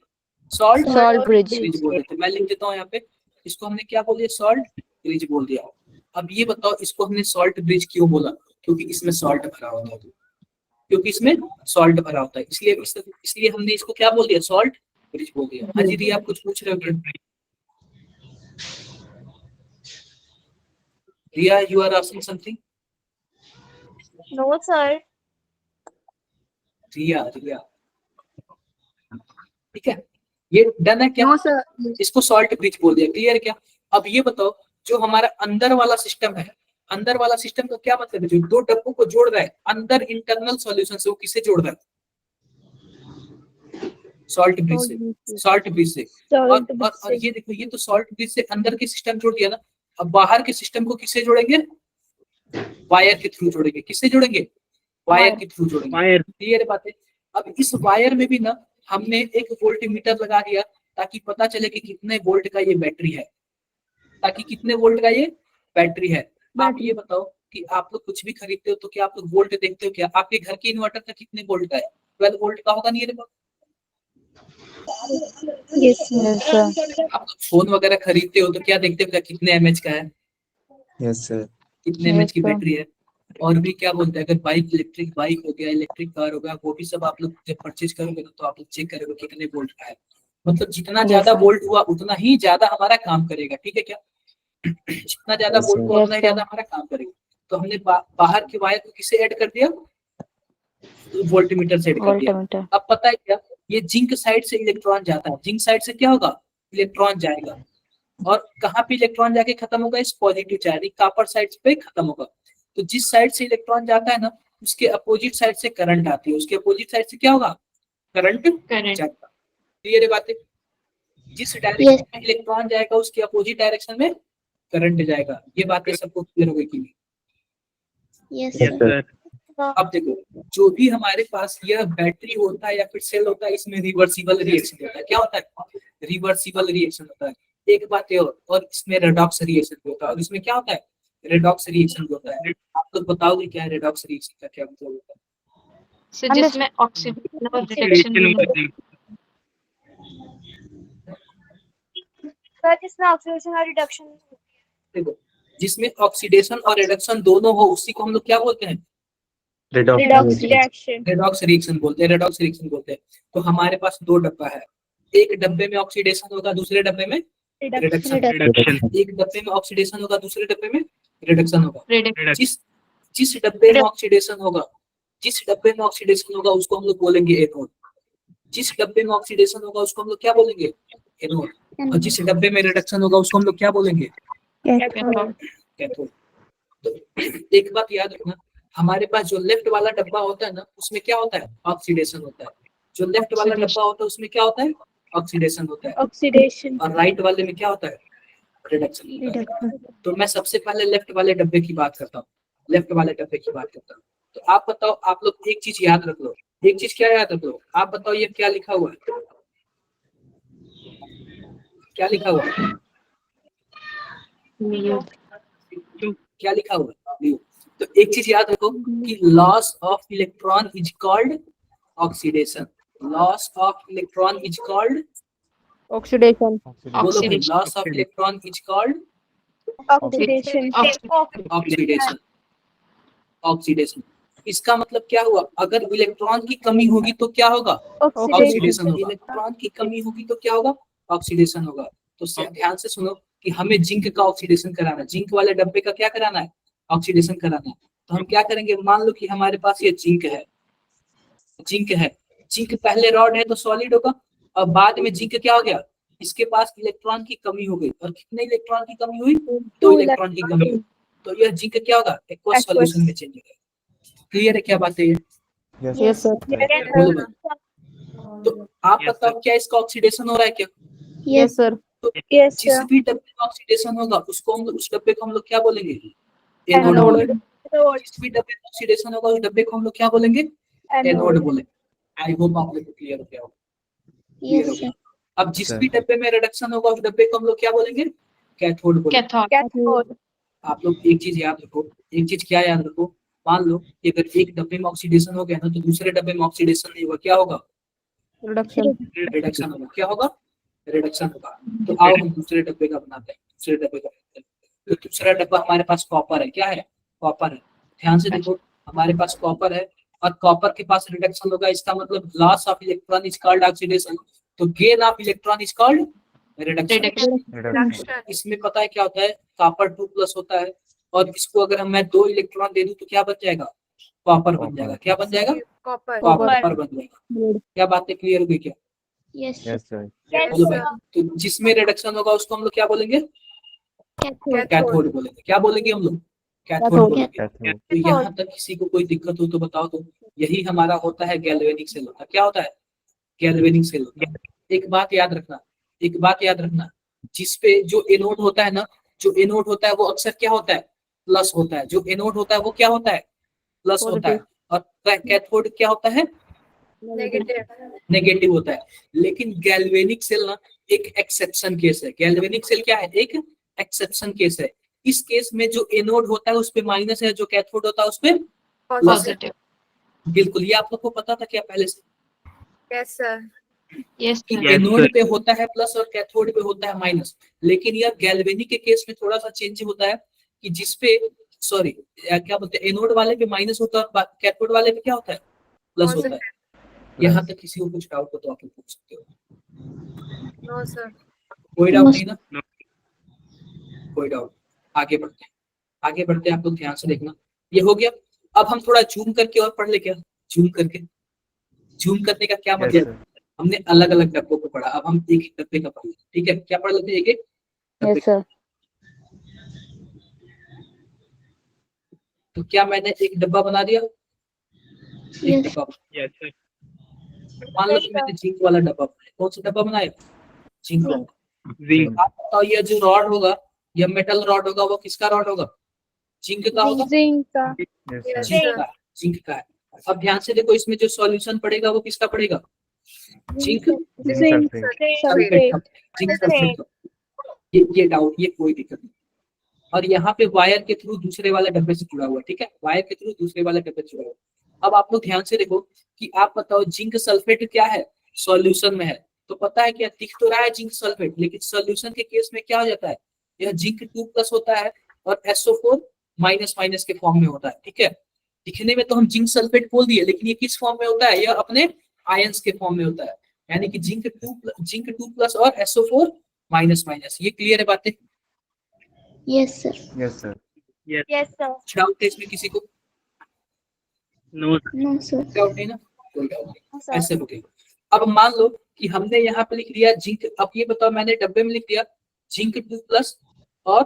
सॉल्ट ब्रिज बोल देते हैं। मैं लिख देता हूँ यहाँ पे, इसको हमने क्या बोल दिया? सॉल्ट ब्रिज बोल दिया। अब ये बताओ, इसको हमने सॉल्ट ब्रिज क्यों बोला? क्योंकि इसमें सॉल्ट भरा होता है, इसलिए हमने इसको क्या बोल दिया? सॉल्ट ब्रिज बोल दिया। हाँ जी रिया, आप कुछ पूछ रहे हो क्या? Riya, you are asking something? No sir. Riya, ठीक है, ये डन है क्या? No sir. इसको सॉल्ट ब्रिज बोल दिया। क्लियर है क्या? अब ये बताओ, जो हमारा अंदर वाला सिस्टम है, अंदर वाला सिस्टम का क्या मतलब है? जो 2 डब्बों को जोड़ रहा है अंदर इंटरनल सॉल्यूशन से, वो किससे जोड़ रहा है? सॉल्ट ब्रिज से। और ये देखो, ये तो सॉल्ट ब्रिज से अंदर के सिस्टम जोड़ दिया ना। अब बाहर के सिस्टम को किससे जोड़ेंगे? वायर के थ्रू जोड़ेंगे। किससे जोड़ेंगे? वायर के थ्रू जोड़ेंगे। क्लियर है बातें? अब इस वायर में भी ना हमने एक वोल्टमीटर लगा दिया, ताकि पता चले कि कितने वोल्ट का ये बैटरी है, आप ये बताओ कि आप लोग कुछ भी खरीदते हो तो क्या आप लोग वोल्ट देखते हो क्या? आपके घर के इन्वर्टर का कितने वोल्ट का है? 12 वोल्ट का होगा नहीं? Yes. Yes, sir. आप फोन वगैरह खरीदते हो तो क्या देखते हो, क्या कितने एमएच का है, Yes, sir. कितने एमएच की Yes, sir. बैटरी है। और भी क्या बोलते हैं, अगर बाइक, इलेक्ट्रिक बाइक हो गया, इलेक्ट्रिक कार हो गया, वो भी सब आप लोग जब परचेज करोगे ना तो आप लोग चेक करोगे कितने वोल्ट का है। मतलब जितना Yes, ज्यादा sir. वोल्ट हुआ उतना ही ज्यादा हमारा काम करेगा, ठीक है क्या? जितना ज्यादा Yes, वोल्ट sir. हुआ Yes, उतना ही sir. ज्यादा हमारा काम करेगा। तो हमने बाहर के वायर को किसे ऐड कर दिया, वोल्टमीटर से ऐड कर दिया। Voltmeter. अब पता है क्या, ये जिंक साइड से इलेक्ट्रॉन जाता है, जिंक साइड से क्या होगा, इलेक्ट्रॉन जाएगा, और कहाँ पे इलेक्ट्रॉन जाके खत्म होगा, इस पॉजिटिव चार्ज कॉपर साइड पे खत्म होगा। तो जिस साइड से इलेक्ट्रॉन जाता है ना, उसके अपोजिट साइड से करंट आती है, उसके अपोजिट साइड से क्या होगा, करंट Correct. जाएगा। क्लियर है बातें? जिस डायरेक्शन में इलेक्ट्रॉन जाएगा उसके अपोजिट डायरेक्शन में करंट जाएगा। ये बातें सबको क्लियर हो गई कि नहीं? Yes, Yes, sir. sir. अब देखो, जो भी हमारे पास यह बैटरी होता है या फिर सेल होता है, इसमें रिवर्सिबल रिएक्शन होता है। क्या होता है, रिवर्सिबल रिएक्शन होता है। एक बात है, और इसमें रेडॉक्स रिएक्शन भी होता है, और इसमें क्या होता है, रेडॉक्स रिएक्शन भी होता है। आप लोग बताओगे क्या है रेडॉक्स रिएक्शन का, क्या मतलब होता है? So जिसमें ऑक्सीडेशन और रिडक्शन Reaction भी number होता है। सर जिसमें ऑक्सीडेशन और रिडक्शन देखो, जिसमें ऑक्सीडेशन और रिडक्शन दोनों हो उसी को हम लोग क्या बोलते हैं, Redox redox reaction. Reaction redox reaction बोलते हैं, रेडॉक्स रिएक्शन बोलते हैं। तो हमारे पास दो डब्बा है, एक डब्बे में ऑक्सीडेशन होगा, दूसरे डब्बे में रिडक्शन। reduction. एक डब्बे में ऑक्सीडेशन होगा, दूसरे डब्बे में रिडक्शन होगा। Reduction. जिस जिस डब्बे में ऑक्सीडेशन होगा, जिस डब्बे में ऑक्सीडेशन होगा उसको हम लोग बोलेंगे एनोड। जिस डब्बे में ऑक्सीडेशन होगा उसको हम लोग क्या बोलेंगे, एनोड। और जिस डब्बे में रिडक्शन होगा उसको हम लोग क्या बोलेंगे, Cathode. कैथोड। तो एक बात याद रखना, हमारे पास जो लेफ्ट वाला डब्बा होता है ना, उसमें क्या होता है, ऑक्सीडेशन होता है। जो लेफ्ट वाला डब्बा होता है उसमें क्या होता है, ऑक्सीडेशन होता है। ऑक्सीडेशन और राइट वाले में क्या होता है, रिडक्शन होता है। तो मैं सबसे पहले लेफ्ट वाले डब्बे की बात करता हूँ, लेफ्ट वाले डब्बे की बात करता हूँ। तो आप बताओ, आप लोग एक चीज याद रख लो, एक चीज क्या याद रख लो, आप बताओ ये क्या लिखा हुआ है, क्या लिखा हुआ है, Mu. क्या लिखा हुआ है, म्यू। तो एक चीज याद रखो कि loss of electron is called oxidation. Loss of electron is called, Oxidation. बोलो भाई, Oxidation. Loss of electron is called oxidation oxidation. Oxidation इसका मतलब क्या हुआ, अगर इलेक्ट्रॉन की कमी होगी तो क्या होगा, ऑक्सीडेशन होगा। इलेक्ट्रॉन की कमी होगी तो क्या होगा, ऑक्सीडेशन होगा। तो ध्यान से सुनो कि हमें जिंक का ऑक्सीडेशन कराना है, जिंक वाले डब्बे का क्या कराना है, ऑक्सीडेशन कराना है। तो हम क्या करेंगे, मान लो कि हमारे पास ये जिंक है, जिंक है, जिंक पहले रॉड है तो सॉलिड होगा, और बाद में जिंक क्या हो गया, इसके पास इलेक्ट्रॉन की कमी हो गई। और कितने इलेक्ट्रॉन की कमी हुई, 2 इलेक्ट्रॉन की कमी हुई। तो यह जिंक क्या होगा, एक्वस सॉल्यूशन में चेंज होगा। क्लियर है क्या बात है ये? Yes, Yes, sir. बोलो भाई। तो आप Yes, बताओ क्या इसका ऑक्सीडेशन हो रहा है क्या? Yes, sir. यस जिस भी डब्बे में ऑक्सीडेशन होगा उसको हम लोग, उस डब्बे को हम लोग क्या बोलेंगे, एनोड Anode. बोलेंगे। जिस भी डब्बे में ऑक्सीडेशन होगा उस डब्बे को हम लोग क्या बोलेंगे, एनोड बोलेंगे। आई होप आप लोग को क्लियर हो गया होगा, क्लियर हो गया। अब जिस भी डब्बे में रिडक्शन होगा उस डब्बे को हम लोग क्या बोलेंगे, कैथोड बोलेंगे। Cathode. कैथोड आप लोग एक चीज याद रखो, एक चीज क्या याद रखो, मान लो कि अगर एक डब्बे में ऑक्सीडेशन हो गया ना तो दूसरे डब्बे में ऑक्सीडेशन नहीं हुआ, क्या होगा, Reduction. रिडक्शन होगा। क्या होगा, रिडक्शन होगा। तो आओ हम दूसरे डब्बे का बनाते हैं, दूसरे डब्बे का बनाते हैं। तो दूसरा डब्बा हमारे पास कॉपर है, क्या है, कॉपर है। ध्यान से देखो, हमारे पास कॉपर है और कॉपर के पास रिडक्शन होगा, इसका मतलब loss of electron is called oxidation, तो gain of electron is called reduction. Reduction. reduction. इसमें पता है क्या होता है, कॉपर 2+ होता है, और इसको अगर मैं 2 इलेक्ट्रॉन दे दूं तो क्या बन जाएगा, कॉपर बन जाएगा। क्या बन जाएगा, कॉपर बन जाएगा। क्या बातें क्लियर हो गई क्या? Yes, sir. बोलो भाई। तो जिसमें रिडक्शन होगा उसको हम लोग क्या बोलेंगे, कैथोड बोलेंगे। क्या बोलेंगे हम लोग, कैथोड Cathode. बोलेंगे। Cathode. तो यहाँ तक किसी को कोई दिक्कत हो तो बताओ। तो यही हमारा होता है गैल्वेनिक सेल होता है। क्या होता है, गैल्वेनिक सेल होता है। एक बात याद रखना, एक बात याद रखना, जिसपे जो एनोड होता है ना, जो एनोड होता है वो अक्सर क्या होता है, प्लस होता है। जो एनोड होता है वो क्या होता है, प्लस होता है। और कैथोड क्या होता है, नेगेटिव होता है। लेकिन गैल्वेनिक सेल ना एक एक्सेप्शन केस है। गैल्वेनिक सेल क्या है, एक एक्सेप्शन केस है। इस केस में जो एनोड होता है उस पे माइनस है, जो कैथोड होता है उस पे प्लस है। Positive. बिल्कुल, ये आप लोग को पता था क्या पहले से? Yes, sir. Yes, कि sir. Yes, anode sir. पे होता है प्लस और कैथोड पे होता है माइनस, लेकिन यह गैल्वेनिक के केस में थोड़ा सा चेंज होता है कि जिसपे सॉरी क्या बोलते हैं, एनोड वाले पे माइनस होता है और कैथोड वाले पे क्या होता है, प्लस होता है। यहाँ तक किसी को कुछ डाउट हो तो आप लोग पूछ सकते हो। No, sir. कोई डाउट नहीं ना? No. कोई डाउट? आगे बढ़ते हैं, आगे बढ़ते हैं, आप लोग ध्यान से देखना। ये हो गया। अब हम थोड़ा जूम करके और पढ़ ले क्या? जूम करके, जूम करने का क्या Yes, मतलब? sir. हमने अलग अलग डब्बों को पढ़ा, अब हम एक एक डब्बे का पढ़ेंगे, ठीक है? क्या पढ़ लेते हैं, एक एक डब्बे यस सर। तो क्या मैंने एक डब्बा बना दिया? एक डब्बा। Yes, sir. मान लो कि मैंने जिंक वाला डब्बा बनाया। कौन सा डब्बा बनाया? जिंक वाला। Zinc. आप बताओ, ये जो रॉड होगा, ये मेटल रॉड होगा, वो किसका रॉड होगा? जिंक का होगा। जिंक का। Yes, sir. जिंक का, जिंक का है। अब ध्यान से देखो, इसमें जो सॉल्यूशन पड़ेगा वो किसका पड़ेगा? जिंक जिंक सल्फेट का, जिंक सल्फेट का। ये डाउट, ये कोई दिक्कत नहीं। और यहाँ पे वायर के थ्रू दूसरे वाले डब्बे से जुड़ा हुआ, ठीक है? वायर के थ्रू दूसरे वाले डब्बे से जुड़ा हुआ। अब आप लोग ध्यान से देखो कि आप बताओ जिंक सल्फेट क्या है? सॉल्यूशन में है, तो पता है क्या, दिख तो रहा है जिंक सल्फेट, लेकिन सॉल्यूशन के केस में क्या हो जाता है, यह जिंक 2+ होता है और SO4 माइनस माइनस के फॉर्म में होता है, ठीक है? दिखने में तो हम जिंक सल्फेट बोल दिए, लेकिन ये किस फॉर्म में होता है? यह अपने आयंस के फॉर्म में होता है, यानी कि जिंक 2+ और SO4 माइनस माइनस। ये क्लियर है बातें? Yes, sir. Yes, sir. Yes sir. Doubt है इसमें किसी को? No, sir. No, sir. Doubt नहीं ना? कोई डाउट नहीं, ऐसे हो गया। अब मान लो कि हमने यहाँ पे लिख दिया जिंक। अब ये बताओ, मैंने डब्बे में लिख दिया जिंक 2+ और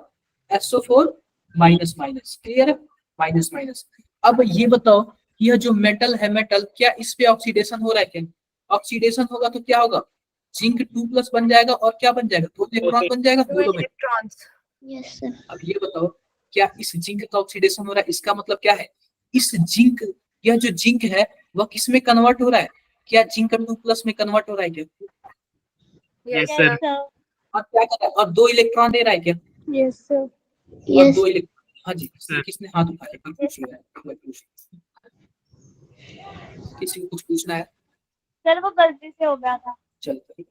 SO4 माइनस माइनस। क्लियर है? Minus minus. अब ये बताओ कि यह जो मेटल है, मेटल क्या इस पे ऑक्सीडेशन हो रहा है क्या? ऑक्सीडेशन होगा तो क्या होगा? जिंक 2+ बन जाएगा और क्या बन जाएगा? 2 इलेक्ट्रॉन बन जाएगा दोनों में। Yes, sir. अब ये बताओ, क्या इस जिंक का ऑक्सीडेशन हो रहा है? इसका मतलब क्या है, इस जिंक, यह जो जिंक है वह किस में कन्वर्ट हो रहा है? क्या जिंक 2+ में कन्वर्ट हो रहा है क्या? Yes, sir. और क्या कर रहा है? और 2 इलेक्ट्रॉन दे रहा है क्या? Yes sir. और Yes. 2 इलेक्ट्रॉन। हाँ जी, Sir. किसने हाथ उठाया? कोई पूछ रहा है? कोई पूछ, किसी को कुछ पूछना है? सर वो गलती से हो गया था। चलो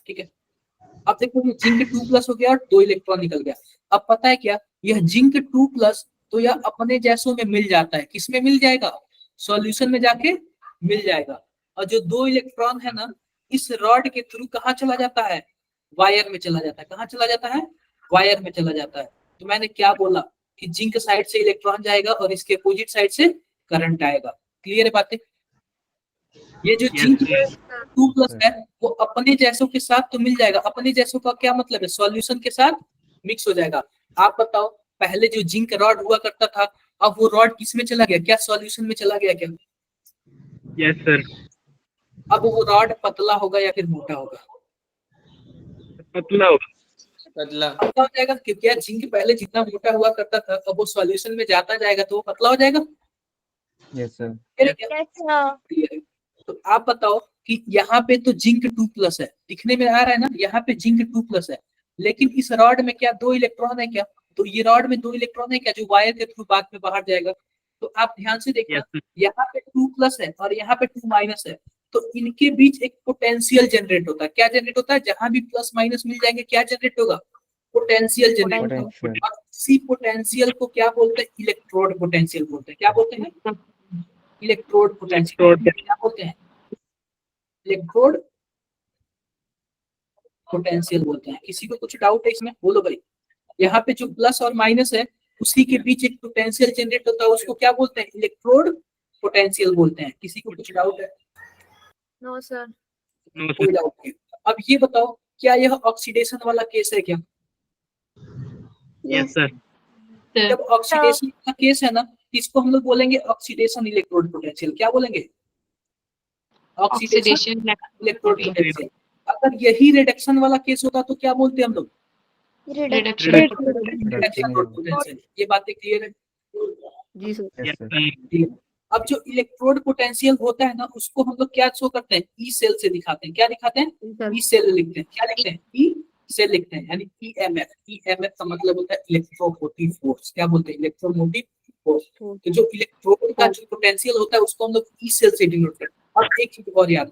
ठीक है। अब देखो, ये जिंक 2+ हो गया और 2 इलेक्ट्रॉन निकल गया। अब पता है क्या, यह जिंक 2+ तो यह अपने जैसों में मिल जाता है। किस में मिल जाएगा? सॉल्यूशन में जाके मिल जाएगा। और जो 2 इलेक्ट्रॉन है ना, इस रॉड के थ्रू कहाँ चला जाता है? वायर में चला जाता है। कहाँ चला जाता है? वायर में चला जाता है। तो मैंने क्या बोला कि जिंक साइड से इलेक्ट्रॉन जाएगा और इसके अपोजिट साइड से करंट आएगा। क्लियर है बातें? ये जो Yes, जिंक sir. 2+ है वो अपने जैसों के साथ तो मिल जाएगा। अपने जैसों का क्या मतलब है? सॉल्यूशन के साथ मिक्स हो जाएगा। आप बताओ, पहले जो जिंक रॉड हुआ करता था, अब वो रॉड किस में चला गया? क्या सॉल्यूशन में चला गया क्या? Yes, sir. अब वो रॉड पतला होगा या फिर मोटा होगा? पतला होगा। पतला। पतला हो जाएगा, क्योंकि यार जिंक पहले जितना मोटा हुआ करता था, अब वो सॉल्यूशन में जाता जाएगा तो वो पतला हो जाएगा। Yes, sir. Clear है क्या? Yes sir. Clear है। तो आप बताओ कि यहाँ पे तो जिंक 2+ है, दिखने में आ रहा है ना, यहाँ पे जिंक 2+ है, लेकिन इस रॉड में क्या 2 इलेक्ट्रॉन है क्या? तो ये रॉड में 2 इलेक्ट्रॉन है क्या, जो वायर के थ्रू बाद में बाहर जाएगा? तो आप ध्यान से देखना, Yes, sir. यहाँ पे 2+ है और यहाँ पे 2- है, तो इनके बीच एक पोटेंशियल जनरेट होता है। क्या जनरेट होता है? जहां भी प्लस माइनस मिल जाएंगे, क्या जनरेट होगा? पोटेंशियल जनरेट होगा। Potential. और इसी पोटेंशियल को क्या बोलते हैं? इलेक्ट्रोड पोटेंशियल बोलते हैं। क्या बोलते हैं? Electrode potential. Electrode. क्या बोलते हैं? इलेक्ट्रोड पोटेंशियल बोलते हैं। किसी को कुछ डाउट है इसमें? बोलो भाई। यहाँ पे जो प्लस और माइनस है, उसी के बीच एक पोटेंशियल जनरेट होता है, उसको क्या बोलते हैं? इलेक्ट्रोड पोटेंशियल बोलते हैं। किसी को कुछ डाउट है? No, sir. No, sir. कोई डाउट नहीं। अब ये बताओ, क्या यह ऑक्सीडेशन वाला केस है क्या? Yes, sir. जब ऑक्सीडेशन का केस है ना, इसको हम लोग बोलेंगे ऑक्सीडेशन इलेक्ट्रोड पोटेंशियल। क्या बोलेंगे? Oxidation Oxidation. Electrode potential. अगर यही रिडक्शन वाला केस होता तो क्या बोलते हम लोग? Reduction. Electrode potential. ये बातें क्लियर है? जी sir. Yes, Yes, sir. sir. अब जो इलेक्ट्रोड पोटेंशियल होता है ना, उसको हम लोग क्या शो करते हैं? ई सेल से दिखाते हैं। क्या दिखाते हैं? ई सेल लिखते हैं। क्या लिखते हैं? ई सेल लिखते हैं, यानी ईएमएफ। ईएमएफ का मतलब होता है इलेक्ट्रोमोटिव फोर्स। क्या बोलते हैं? Electromotive force. तो जो इलेक्ट्रोड का जो पोटेंशियल होता है, उसको हम लोग ई सेल से डिनोट करते हैं। और एक चीज और याद,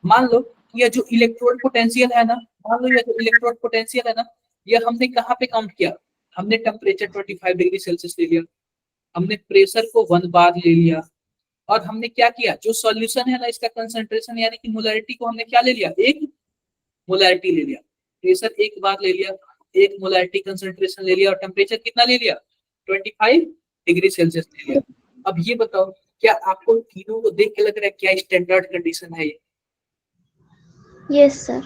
मान लो ये जो इलेक्ट्रोड पोटेंशियल है ना, मान लो ये जो इलेक्ट्रोड पोटेंशियल है ना, ये हमने कहाँ पे काउंट किया? हमने टेम्परेचर 25 डिग्री सेल्सियस ले लिया, हमने प्रेशर को 1 बार ले लिया, और हमने क्या किया, जो सॉल्यूशन है ना इसका कंसंट्रेशन यानी कि मोलैरिटी को हमने क्या ले लिया, एक मोलैरिटी ले लिया, प्रेशर 1 बार ले लिया, 1 मोलैरिटी कंसंट्रेशन ले लिया, और टेम्परेचर कितना ले लिया, 25 डिग्री सेल्सियस ले लिया। अब ये बताओ, क्या आपको तीनों को देख के लग रहा है क्या स्टैंडर्ड कंडीशन है ये? Yes, sir.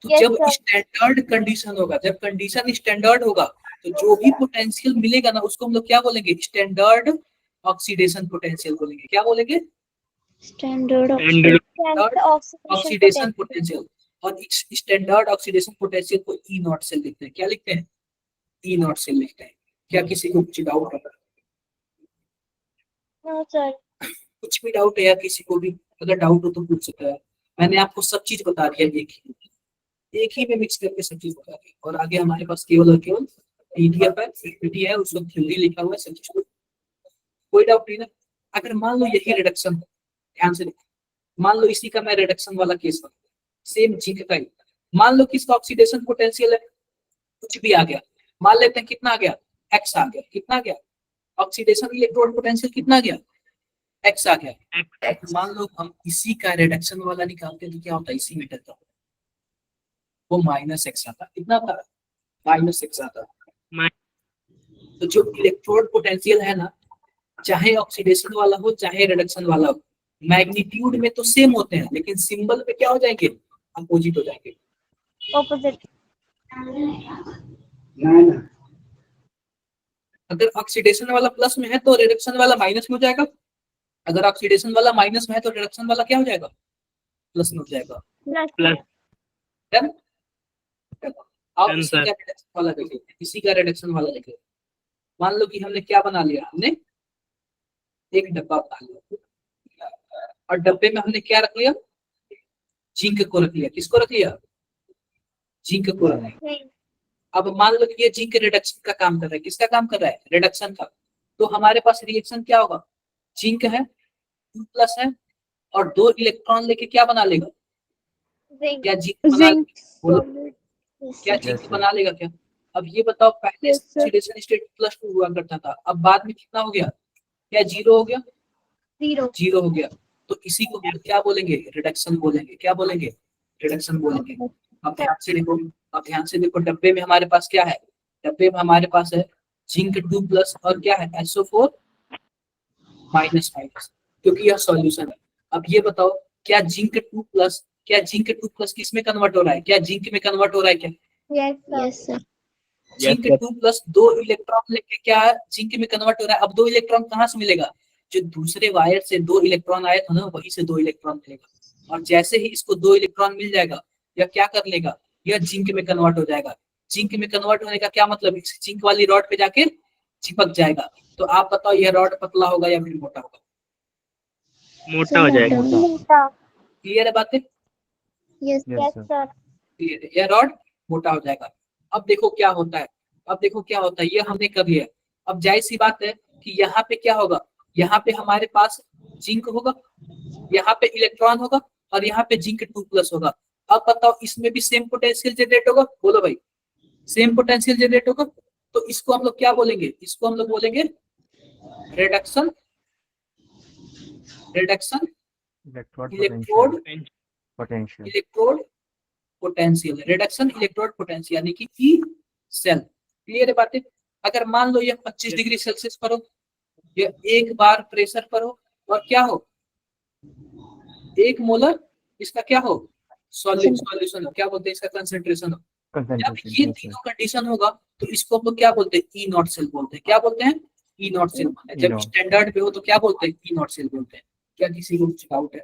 तो Yes, जब sir. स्टैंडर्ड कंडीशन होगा, जब कंडीशन स्टैंडर्ड होगा, तो जो भी पोटेंशियल मिलेगा ना उसको हम लोग क्या बोलेंगे, स्टैंडर्ड ऑक्सीडेशन पोटेंशियल बोलेंगे। क्या बोलेंगे? Standard Standard. Oxidation potential. और स्टैंडर्ड ऑक्सीडेशन पोटेंशियल को ई नॉट से लिखते हैं। क्या लिखते हैं? ई नॉट से लिखते हैं। क्या किसी को कुछ डाउट है? No, sir. कुछ भी डाउट है या किसी को भी अगर डाउट हो तो पूछ सकता है। मैंने आपको सब चीज बता दिया, एक ही में मिक्स करके सब चीज बता दी। और आगे हमारे पास केवल और केवल पीडीएफ है, पीपीटी है, उसमें थ्योरी लिखा हुआ है सब चीज। कोई डाउट नहीं ना? अगर मान लो यही रिडक्शन, ध्यान से देखो, मान लो इसी का मैं रिडक्शन वाला केस बना, सेम जिंक का ही, मान लो किसका ऑक्सीडेशन पोटेंशियल है, कुछ भी आ गया, मान लेते हैं कितना आ गया, एक्स आ गया। कितना आ गया? ऑक्सीडेशन इलेक्ट्रोड पोटेंशियल कितना आ गया, एक्स आ गया। मान लो हम इसी का रिडक्शन वाला निकालते हैं तो क्या होता है, इसी मीटर का वो माइनस एक्स आता। कितना आता? माइनस एक्स आता। तो जो इलेक्ट्रोड पोटेंशियल है ना, चाहे ऑक्सीडेशन वाला हो चाहे रिडक्शन वाला हो, मैग्नीट्यूड में तो सेम होते हैं, लेकिन सिंबल पे क्या हो जाएंगे, अपोजिट हो जाएंगे। Opposite. अगर ऑक्सीडेशन वाला प्लस में है तो रिडक्शन वाला माइनस में हो जाएगा, अगर ऑक्सीडेशन वाला माइनस में है तो रिडक्शन वाला क्या हो जाएगा, प्लस में हो जाएगा। प्लस। डन? आप Done, इसी sir. का रिडक्शन वाला देख लेते हैं, इसी का रिडक्शन वाला देख लेते हैं। मान लो कि हमने क्या बना लिया, हमने एक डब्बा बना लिया, और डब्बे में हमने क्या रख लिया, जिंक को रख लिया। किसको रख लिया? जिंक को रख लिया। अब मान लो कि ये जिंक रिडक्शन का काम कर रहा है। किसका काम कर रहा है? रिडक्शन का। तो हमारे पास रिएक्शन क्या होगा, जिंक है, 2 प्लस है, और 2 इलेक्ट्रॉन लेके क्या बना लेगा, Zinc. क्या जिंक बना Zinc. बोलो, Yes, क्या sir. Zinc Yes, sir. बना लेगा क्या? अब ये बताओ, पहले Yes, sir. ऑक्सीडेशन स्टेट +2 हुआ करता था, अब बाद में कितना हो गया, क्या 0 हो गया, Zero. 0 हो गया। तो इसी को क्या बोलेंगे, रिडक्शन बोलेंगे। क्या बोलेंगे? रिडक्शन बोलेंगे। अब ध्यान से देखो, अब ध्यान से देखो, डब्बे में हमारे पास क्या है, डब्बे में हमारे पास है जिंक 2 प्लस और क्या है, SO4 माइनस माइनस, क्योंकि यह सॉल्यूशन है। अब ये बताओ, क्या जिंक 2 प्लस, क्या जिंक 2 प्लस किस में कन्वर्ट हो रहा है, क्या जिंक में कन्वर्ट हो रहा है क्या? Yes, sir. Yes, sir. Zinc 2 plus 2 electron लेके क्या जिंक में कन्वर्ट हो रहा है। अब 2 इलेक्ट्रॉन कहाँ से मिलेगा, जो दूसरे वायर से 2 इलेक्ट्रॉन आए थे ना, वहीं से 2 इलेक्ट्रॉन मिलेगा। और जैसे ही इसको 2 इलेक्ट्रॉन मिल जाएगा, यह क्या कर लेगा, यह जिंक में कन्वर्ट हो जाएगा। जिंक में कन्वर्ट होने का क्या मतलब, इस जिंक वाली रॉड पे जाके चिपक जाएगा। तो आप बताओ, यह रॉड पतला होगा या फिर मोटा होगा? मोटा हो जाएगा। Moota. क्लियर है बातें? Yes, Yes, Yes, sir. sir. Clear है, यह रॉड मोटा हो जाएगा। अब देखो क्या होता है, अब देखो क्या होता है, ये हमने कर लिया। अब जाहिर सी बात है कि यहाँ पे क्या होगा, यहाँ पे हमारे पास जिंक होगा, यहाँ पे इलेक्ट्रॉन होगा, और यहाँ पे जिंक 2 प्लस होगा। अब बताओ, इसमें भी सेम पोटेंशियल जनरेट होगा, बोलो भाई, सेम पोटेंशियल जनरेट होगा। तो इसको हम लोग क्या बोलेंगे, इसको हम लोग बोलेंगे reduction, reduction Electrode electrode potential. Electrode potential, reduction electrode potential, यानी कि ई सेल। क्लियर है बातें? अगर मान लो ये 25 डिग्री सेल्सियस पर हो, ये 1 बार प्रेशर पर हो, और क्या हो, 1 मोलर इसका क्या हो, सॉल्यूशन हो, क्या बोलते हैं इसका, कंसंट्रेशन हो। जब ये Concentration. Yes, sir. तीनों कंडीशन होगा तो इसको हम लोग क्या बोलते हैं, ई नॉट सेल बोलते हैं। क्या बोलते हैं? ई नॉट सेल बोलते हैं। जब E0. स्टैंडर्ड पे हो तो क्या बोलते हैं, ई नॉट सेल बोलते हैं। क्या किसी को कुछ डाउट है?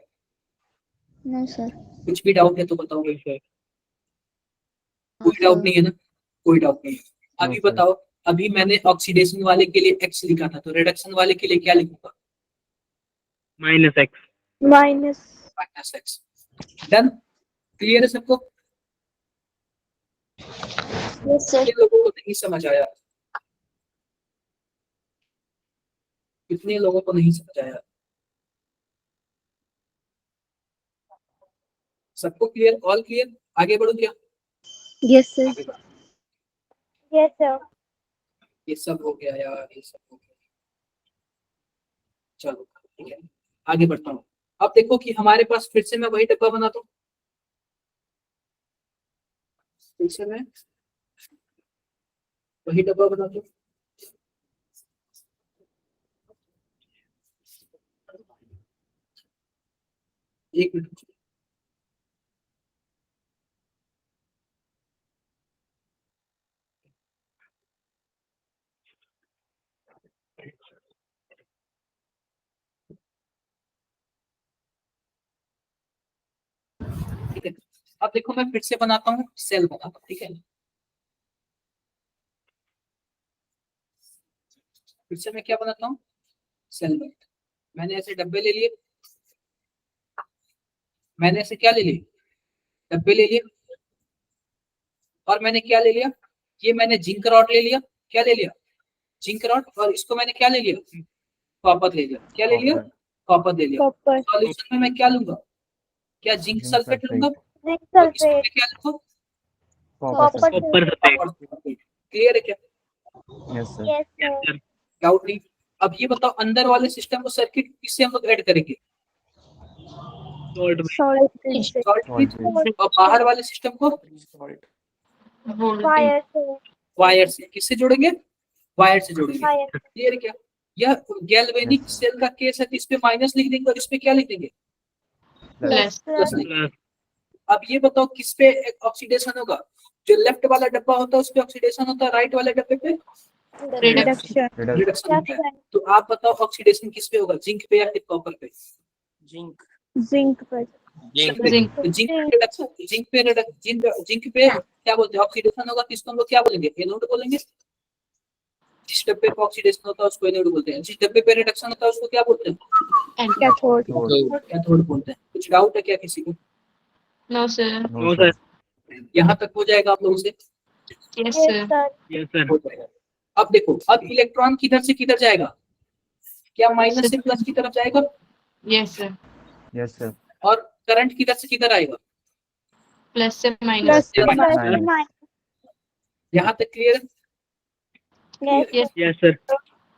no, sir. कुछ भी डाउट है तो बताओ। सर। कोई डाउट नहीं है ना? कोई डाउट नहीं है। अभी sir. बताओ, अभी मैंने ऑक्सीडेशन वाले के लिए एक्स लिखा था, तो रिडक्शन वाले के लिए क्या लिखूंगा, -x। Minus. Minus x. Done? Clear है सबको? Yes, sir. कितने लोगों को नहीं समझ आया, कितने लोगों को नहीं समझ आया? सबको क्लियर, ऑल क्लियर? आगे बढ़ो क्या? Yes, sir. आगे बढ़ो। Yes, sir. ये सब हो गया यार, ये सब हो गया। चलो ठीक है, आगे बढ़ता हूँ। अब देखो कि हमारे पास फिर से मैं वही डब्बा बनाता हूँ, फिर से मैं वही डब्बा बनाता हूँ। एक मिनट, ठीक है। अब देखो मैं फिर से बनाता हूँ, सेल बनाता हूँ, ठीक है। फिर से मैं क्या बनाता हूँ, सेल बनाता हूँ। मैंने ऐसे डब्बे ले लिए, मैंने ऐसे क्या ले लिए, डब्बे ले लिए, और मैंने क्या ले लिया, ये मैंने जिंक रॉड ले लिया, क्या ले लिया, जिंक रॉड, और इसको मैंने क्या ले लिया, कॉपर ले लिया, क्या ले लिया, Copper. कॉपर ले लिया। Copper. सॉल्यूशन में मैं क्या लूंगा, क्या जिंक Zinc सल्फेट लूंगा, sulfate. Zinc और इसमें sulfate. मैं क्या लूंगा, Copper Copper sulfate. ऊपर सफेद। कॉपर। क्लियर है क्या, Yes, sir. Yes, sir. Sir doubt नहीं? अब ये बताओ अंदर वाले सिस्टम को सर्किट किससे हम लोग ऐड करेंगे, सॉल्ट में Solid bridge. Salt Salt bridge. और बाहर वाले सिस्टम को Wire से. वायर से, किससे जोड़ेंगे, वायर से जोड़ेंगे। Wire. क्लियर है क्या, यह गैल्वेनिक Yes. सेल का केस है, तो इस पे माइनस लिख देंगे और इस पे क्या लिख देंगे, Plus. प्लस लिख देंगे। अब ये बताओ किस पे ऑक्सीडेशन होगा, जो लेफ्ट वाला डब्बा होता है उस पे ऑक्सीडेशन होता है, राइट वाले डब्बे पे Reduction. Reduction. रिडक्शन होता है। Reduction. तो आप बताओ ऑक्सीडेशन किस पे होगा, जिंक पे या फिर कॉपर पे, Zinc पर. तो जिंक पे रिडक्शन, जिंक पे क्या बोलते हैं, ऑक्सीडेशन होगा, किसको हम लोग क्या बोलेंगे, एनोड बोलेंगे। जिस डब्बे पे ऑक्सीडेशन होता है उसको एनोड बोलते हैं, जिस डब्बे पे रिडक्शन होता है उसको क्या बोलते हैं, Cathode. Cathode. कैथोड बोलते हैं। कुछ डाउट है क्या किसी को, No, नो sir. सर। यहाँ तक हो जाएगा आप लोगों से, Yes, sir. Yes sir. हो जाएगा। अब देखो, अब इलेक्ट्रॉन किधर से किधर जाएगा, क्या माइनस से प्लस की तरफ जाएगा, Yes, sir. और करंट किधर से किधर आएगा, Plus से Minus. minus. यहाँ तक क्लियर है? Yes. Yes sir.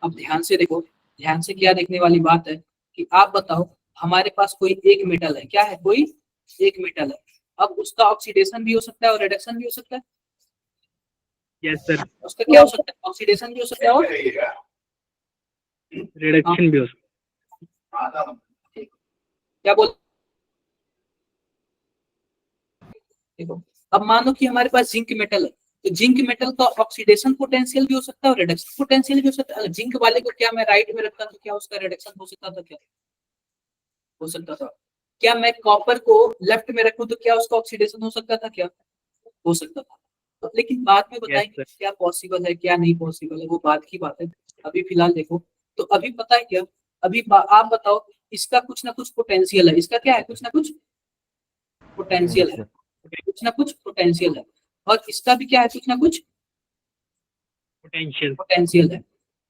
अब ध्यान से देखो, ध्यान से क्या देखने वाली बात है कि आप बताओ हमारे पास कोई एक मेटल है, क्या है, कोई एक मेटल है। अब उसका ऑक्सीडेशन भी हो सकता है और रिडक्शन भी हो सकता है, यस सर। उसका क्या हो सकता है, ऑक्सीडेशन भी हो सकता है और रिडक्शन भी हो सकता क्या बोल, देखो अब मानो कि हमारे पास जिंक मेटल है, तो जिंक मेटल का ऑक्सीडेशन पोटेंशियल भी हो सकता है और रिडक्शन पोटेंशियल भी हो सकता है। जिंक वाले को क्या मैं राइट में रखता तो क्या उसका रिडक्शन हो सकता था, क्या हो सकता था, क्या मैं कॉपर को लेफ्ट में रखूं तो क्या उसका ऑक्सीडेशन हो सकता था, क्या हो सकता था। तो लेकिन बाद में बताएंगे Yes, क्या पॉसिबल है क्या नहीं पॉसिबल है, वो बात की बात है। अभी फिलहाल देखो, तो अभी पता है क्या, अभी आप बताओ, इसका कुछ ना कुछ पोटेंशियल है, इसका क्या है, कुछ ना कुछ पोटेंशियल है, कुछ ना कुछ पोटेंशियल है, और इसका भी क्या है, कुछ ना कुछ पोटेंशियल। पोटेंशियल है।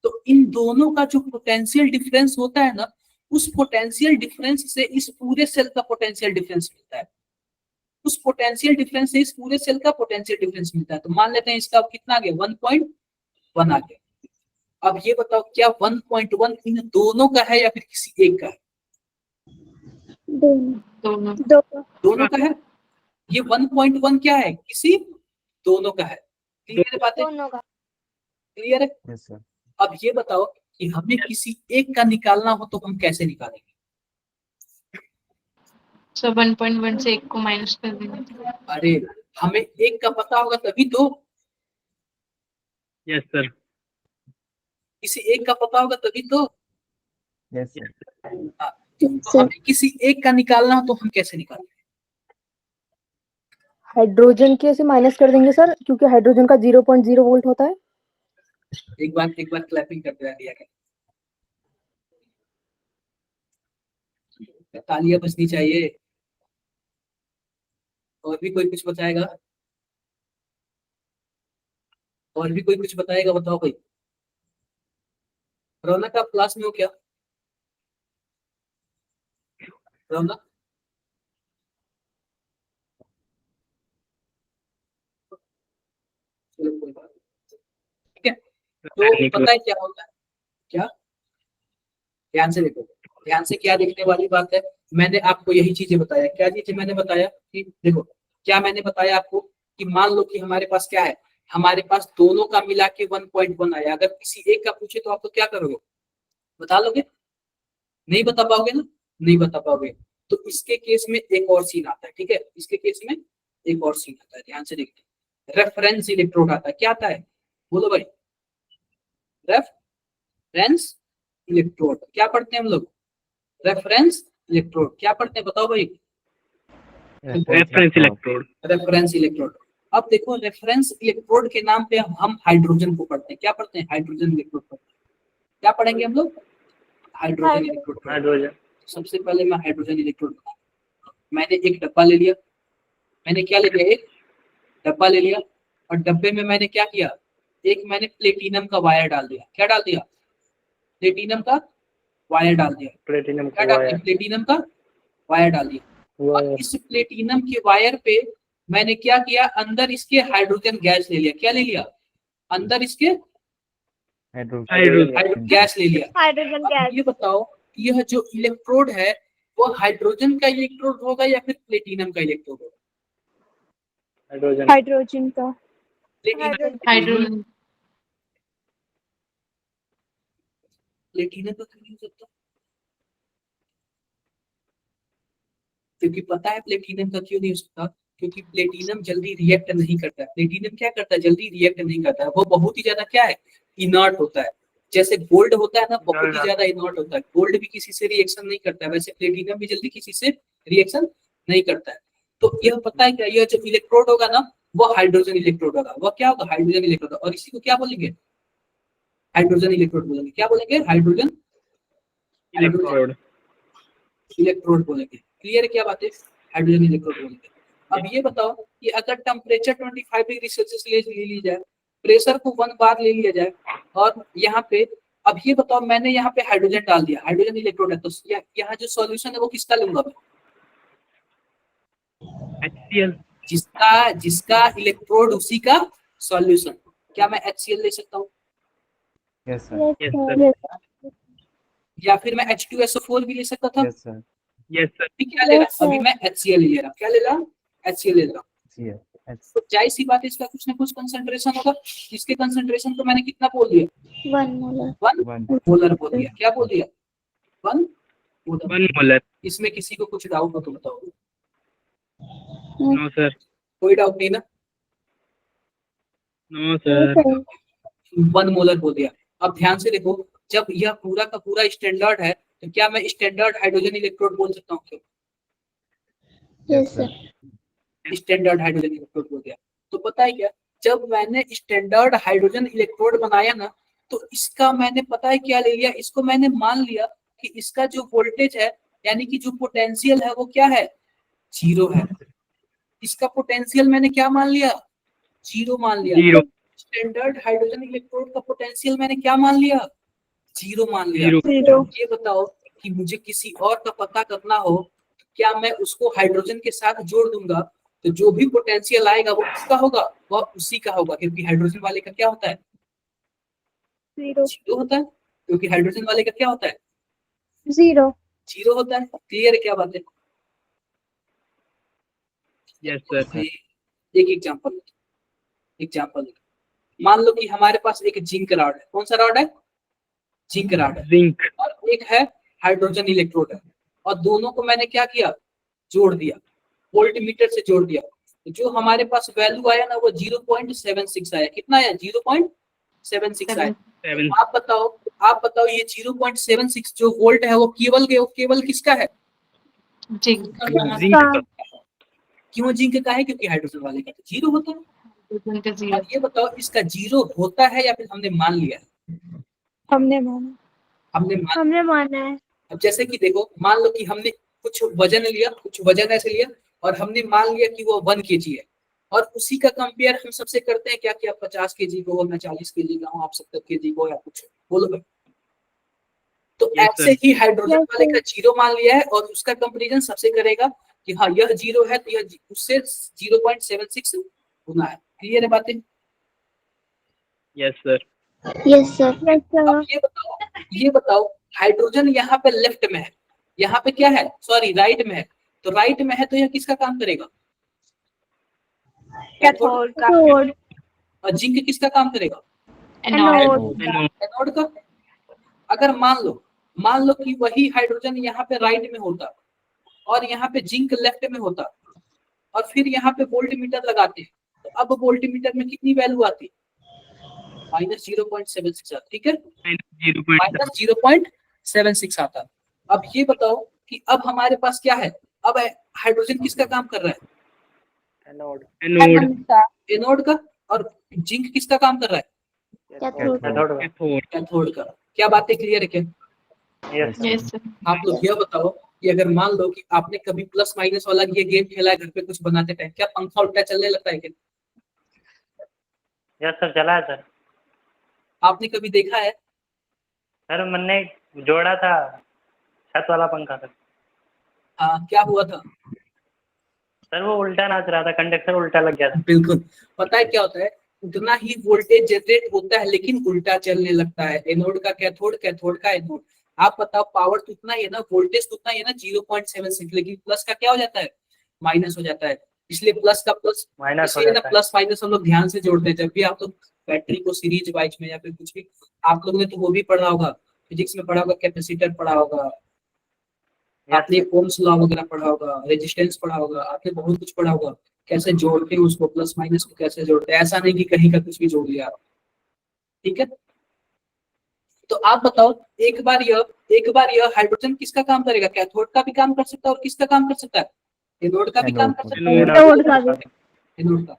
तो इन दोनों का जो पोटेंशियल डिफरेंस होता है ना, उस पोटेंशियल डिफरेंस से इस पूरे सेल का पोटेंशियल डिफरेंस मिलता है, उस पोटेंशियल डिफरेंस से इस पूरे सेल का पोटेंशियल डिफरेंस मिलता है। तो मान लेते हैं इसका कितना आ गया, 1.1 आ गया। अब ये बताओ क्या 1.1 इन दोनों का है या फिर किसी एक का है, दोनों. दोनों का है। ये 1.1 क्या है, किसी दोनों का है। क्लियर है बातें, दोनों का. क्लियर है। Yes, sir. अब ये बताओ कि हमें किसी एक का निकालना हो तो हम कैसे निकालेंगे, सो 1.1 से 1 को माइनस कर देंगे। अरे हमें एक का पता होगा तभी तो, यस सर। किसी एक का पता होगा तभी तो। Yes, sir. हाँ, तो हमें किसी एक का निकालना हो तो हम कैसे निकालेंगे, हाइड्रोजन के से माइनस कर देंगे सर, क्योंकि हाइड्रोजन का 0.0 वोल्ट होता है। एक बार क्लैपिंग करते दिया गया, तालियां बजनी चाहिए। और भी कोई कुछ बताएगा, और भी कोई कुछ बताएगा, बताओ भाई। रौनक आप क्लास में हो क्या, रौनक Mechanical. पता है क्या होता है? क्या? ध्यान से देखो, ध्यान से क्या देखने वाली बात है। मैंने आपको यही चीजें बताया। क्या चीजें मैंने बताया कि देखो, क्या मैंने बताया आपको कि मान लो कि हमारे पास क्या है, हमारे पास दोनों का मिला के 1.1 आया। अगर किसी एक का पूछे तो आप तो क्या करोगे, बता लोगे? नहीं बता पाओगे ना, नहीं बता पाओगे। तो इसके केस में एक और सीन आता है, ठीक है, इसके केस में एक और सीन आता है, ध्यान से देखते हैं। रेफरेंस इलेक्ट्रोड आता है। क्या आता है, बोलो भाई? Reference electrode. क्या पढ़ते हैं हम लोग? Reference electrode. क्या पढ़ते हैं, बताओ भाई? Reference electrode. Reference electrode. अब देखो, रेफरेंस इलेक्ट्रोड के नाम पे हम हाइड्रोजन को पढ़ते हैं। क्या पढ़ते हैं? हाइड्रोजन इलेक्ट्रोड पढ़ते हैं। क्या पढ़ेंगे हम लोग? Hydrogen electrode. Hydrogen. सबसे पहले मैं हाइड्रोजन इलेक्ट्रोड, मैंने एक डब्बा ले लिया। मैंने क्या ले लिया? एक डब्बा ले लिया, और डब्बे में मैंने क्या किया? एक मैंने प्लेटिनम का वायर डाल दिया। क्या डाल दिया? प्लेटिनम का वायर डाल दिया। Platinum क्या डाल wire. दिया? प्लेटिनम का वायर डाल दिया। और Wire. इस प्लेटिनम के वायर पे मैंने क्या किया? अंदर इसके हाइड्रोजन गैस ले लिया। क्या ले लिया? अंदर इसके Hydrogen. Hydrogen. गैस ले लिया। हाइड्रोजन अब गैस। ये बताओ, यह जो इलेक्ट्रोड है वो हाइड्रोजन का इलेक्ट्रोड होगा या फिर प्लेटिनम का इलेक्ट्रोड होगा? Hydrogen. हाइड्रोजन का। Platinum hydrogen. प्लेटिनम का क्यों नहीं हो सकता? क्योंकि पता है प्लेटिनम का क्यों नहीं हो सकता? क्योंकि प्लेटिनम जल्दी रिएक्ट नहीं करता है। प्लेटिनम क्या करता है? जल्दी रिएक्ट नहीं करता है। वो बहुत ही ज्यादा क्या है? इनर्ट होता है। जैसे गोल्ड होता है ना, बहुत ही ज्यादा इनर्ट होता है। गोल्ड भी किसी से रिएक्शन नहीं करता है, वैसे प्लेटिनम भी जल्दी किसी से रिएक्शन नहीं करता है। तो यह पता है क्या, यह जो इलेक्ट्रोड होगा ना, वो हाइड्रोजन इलेक्ट्रोड होगा। वो क्या होगा? Hydrogen electrode. और इसी को क्या बोलेंगे? हाइड्रोजन इलेक्ट्रोड बोलेंगे। क्या बोलेंगे? Hydrogen Electrode. इलेक्ट्रोड बोलेंगे। क्लियर है क्या बात है? हाइड्रोजन इलेक्ट्रोड बोलेंगे। अब ये बताओ कि अगर टेम्परेचर 25 डिग्री सेल्सियस ले ली जाए, प्रेशर को 1 बार ले लिया जाए, और यहाँ पे, अब ये बताओ, मैंने यहाँ पे हाइड्रोजन डाल दिया, हाइड्रोजन इलेक्ट्रोड है, तो यहाँ जो सॉल्यूशन है वो किसका लूंगा मैं? HCl. जिसका इलेक्ट्रोड उसी का सॉल्यूशन। क्या मैं HCl ले सकता हूँ? Yes, sir. Yes, sir. या फिर मैं H2SO4 भी ले सकता था? Yes, sir. Yes, sir. अभी क्या ले रहा? अभी मैं HCl ले रहा हूँ। क्या ले रहा? HCl ले रहा हूँ। Here. H. तो जाहिर सी बात है, इसका कुछ ना कुछ कंसंट्रेशन होगा। इसके कंसंट्रेशन को मैंने कितना बोल दिया? 1 molar. 1 One. मोलर बोल दिया। क्या बोल दिया? 1 मोलर। 1 molar. इसमें किसी को कुछ डाउट हो तो बताओ। No, sir. कोई डाउट नहीं ना? No, sir. 1 मोलर बोल दिया। अब ध्यान से देखो, जब यह पूरा का पूरा स्टैंडर्ड है, तो क्या मैं स्टैंडर्ड हाइड्रोजन इलेक्ट्रोड बोल सकता हूँ? क्यों? Yes, sir. Standard hydrogen electrode बोल दिया। तो पता है क्या, जब मैंने स्टैंडर्ड हाइड्रोजन इलेक्ट्रोड बनाया ना, तो इसका मैंने पता है क्या ले लिया? इसको मैंने मान लिया कि इसका जो वोल्टेज है, यानी कि जो पोटेंशियल है, वो क्या है? 0 है। इसका पोटेंशियल मैंने क्या मान लिया? 0 मान लिया। Zero. स्टैंडर्ड हाइड्रोजन इलेक्ट्रोड का पोटेंशियल मैंने क्या मान लिया? 0 मान लिया। Zero. जीरो। ये बताओ कि मुझे किसी और का पता करना हो, क्या मैं उसको हाइड्रोजन के साथ जोड़ दूंगा, तो जो भी पोटेंशियल आएगा वो किसका होगा? वह उसी का होगा, क्योंकि हाइड्रोजन वाले का क्या होता है? जीरो। 0 होता है। क्योंकि हाइड्रोजन वाले का क्या होता है? जीरो। 0 होता है। क्लियर है क्या बात है? Yes, sir. एक एग्जांपल मान लो कि हमारे पास एक जिंक रॉड है। कौन सा रॉड है? जिंक रॉड है। Zinc. और एक है हाइड्रोजन इलेक्ट्रोड है, और दोनों को मैंने क्या किया? जोड़ दिया, वोल्टमीटर से जोड़ दिया। जो हमारे पास वैल्यू आया ना, वो 0.76 आया। कितना आया? 0.76 आया। 7. आप बताओ ये 0.76 जो वोल्ट है, वो केवल किसका है? जिंक। Zinc का. क्यों जिंक का है? क्योंकि हाइड्रोजन वाले का 0 होता है। हाइड्रोजन का जीरो। अब ये बताओ, इसका 0 होता है या फिर हमने मान लिया? हमने माना। हमने माना है। अब जैसे कि देखो, मान लो कि हमने कुछ वजन लिया, कुछ वजन ऐसे लिया, और हमने मान लिया कि वो 1 kg है, और उसी का कंपेयर हम सबसे करते हैं क्या कि आप 50 kg को हो, मैं 40 kg का हूँ, आप 70 kg को, या कुछ बोलो भाई। तो Yes, ऐसे ही हाइड्रोजन Yes, वाले का 0 मान लिया है, और उसका कंपेरिजन सबसे करेगा कि हाँ यह 0 है, तो यह उससे 0.76 गुना है। क्लियर है बातें? Yes, sir. Yes, sir. Yes, sir. अब ये बताओ हाइड्रोजन यहाँ पे लेफ्ट में है, यहाँ पे क्या है, सॉरी राइट में है, तो राइट में है तो यह किसका काम करेगा, कैथोड का। और जिंक किसका काम करेगा, एनोड। एनोड का। अगर मान लो कि वही हाइड्रोजन यहाँ पे राइट में होता और यहाँ पे जिंक लेफ्ट में होता और फिर यहाँ पे वोल्टमीटर लगाते, तो अब वोल्टमीटर में कितनी वैल्यू आती, -0.76, ठीक है, -0.76 आता। अब ये बताओ कि अब हमारे पास क्या है, अब हाइड्रोजन किसका काम कर रहा है, एनोड का, और जिंक किसका काम कर रहा है, कैथोड का। क्या बातें क्लियर है क्या? Yes, sir. आप लोग यह बताओ कि अगर मान लो कि आपने कभी प्लस माइनस वाला ये गेम खेला है घर पे कुछ बनाते टाइम, क्या पंखा उल्टा चलने लगता है क्या? यस सर, चला है सर। आपने कभी देखा है? सर मैंने जोड़ा था छत वाला पंखा सर। हाँ, क्या हुआ था? सर वो उल्टा नाच रहा था, कंडक्टर उल्टा लग गया था। बिल्कुल, पता है क्या होता है, उतना ही वोल्टेज जनरेट होता है लेकिन उल्टा चलने लगता है। एनोड का कैथोड, कैथोड का एनोड। आप बताओ पावर तो उतना ही है ना, वोल्टेज तो उतना ही है ना 0.76, लेकिन प्लस का क्या हो जाता है, माइनस हो जाता है। इसलिए प्लस का प्लस माइनस हो इसलिए ना जाता है। प्लस माइनस हम लोग ध्यान से जोड़ते हैं जब भी आप लोग बैटरी को सीरीज वाइज में या फिर कुछ भी, आप लोगों ने तो वो भी पढ़ा होगा, फिजिक्स में पढ़ा होगा, कैपेसिटर पढ़ा होगा, आपने ओम्स लॉ वगैरह पढ़ा होगा, रेजिस्टेंस पढ़ा होगा, आपने बहुत कुछ पढ़ा होगा, कैसे जोड़ते हैं उसको, प्लस माइनस को कैसे जोड़ते हैं। ऐसा नहीं कि कहीं का कुछ भी जोड़ लिया आप, ठीक है। तो आप बताओ एक बार यह हाइड्रोजन किसका काम करेगा, कैथोड का भी काम कर सकता है और किसका काम कर सकता है, एनोड का भी काम कर सकता है, एनोड का।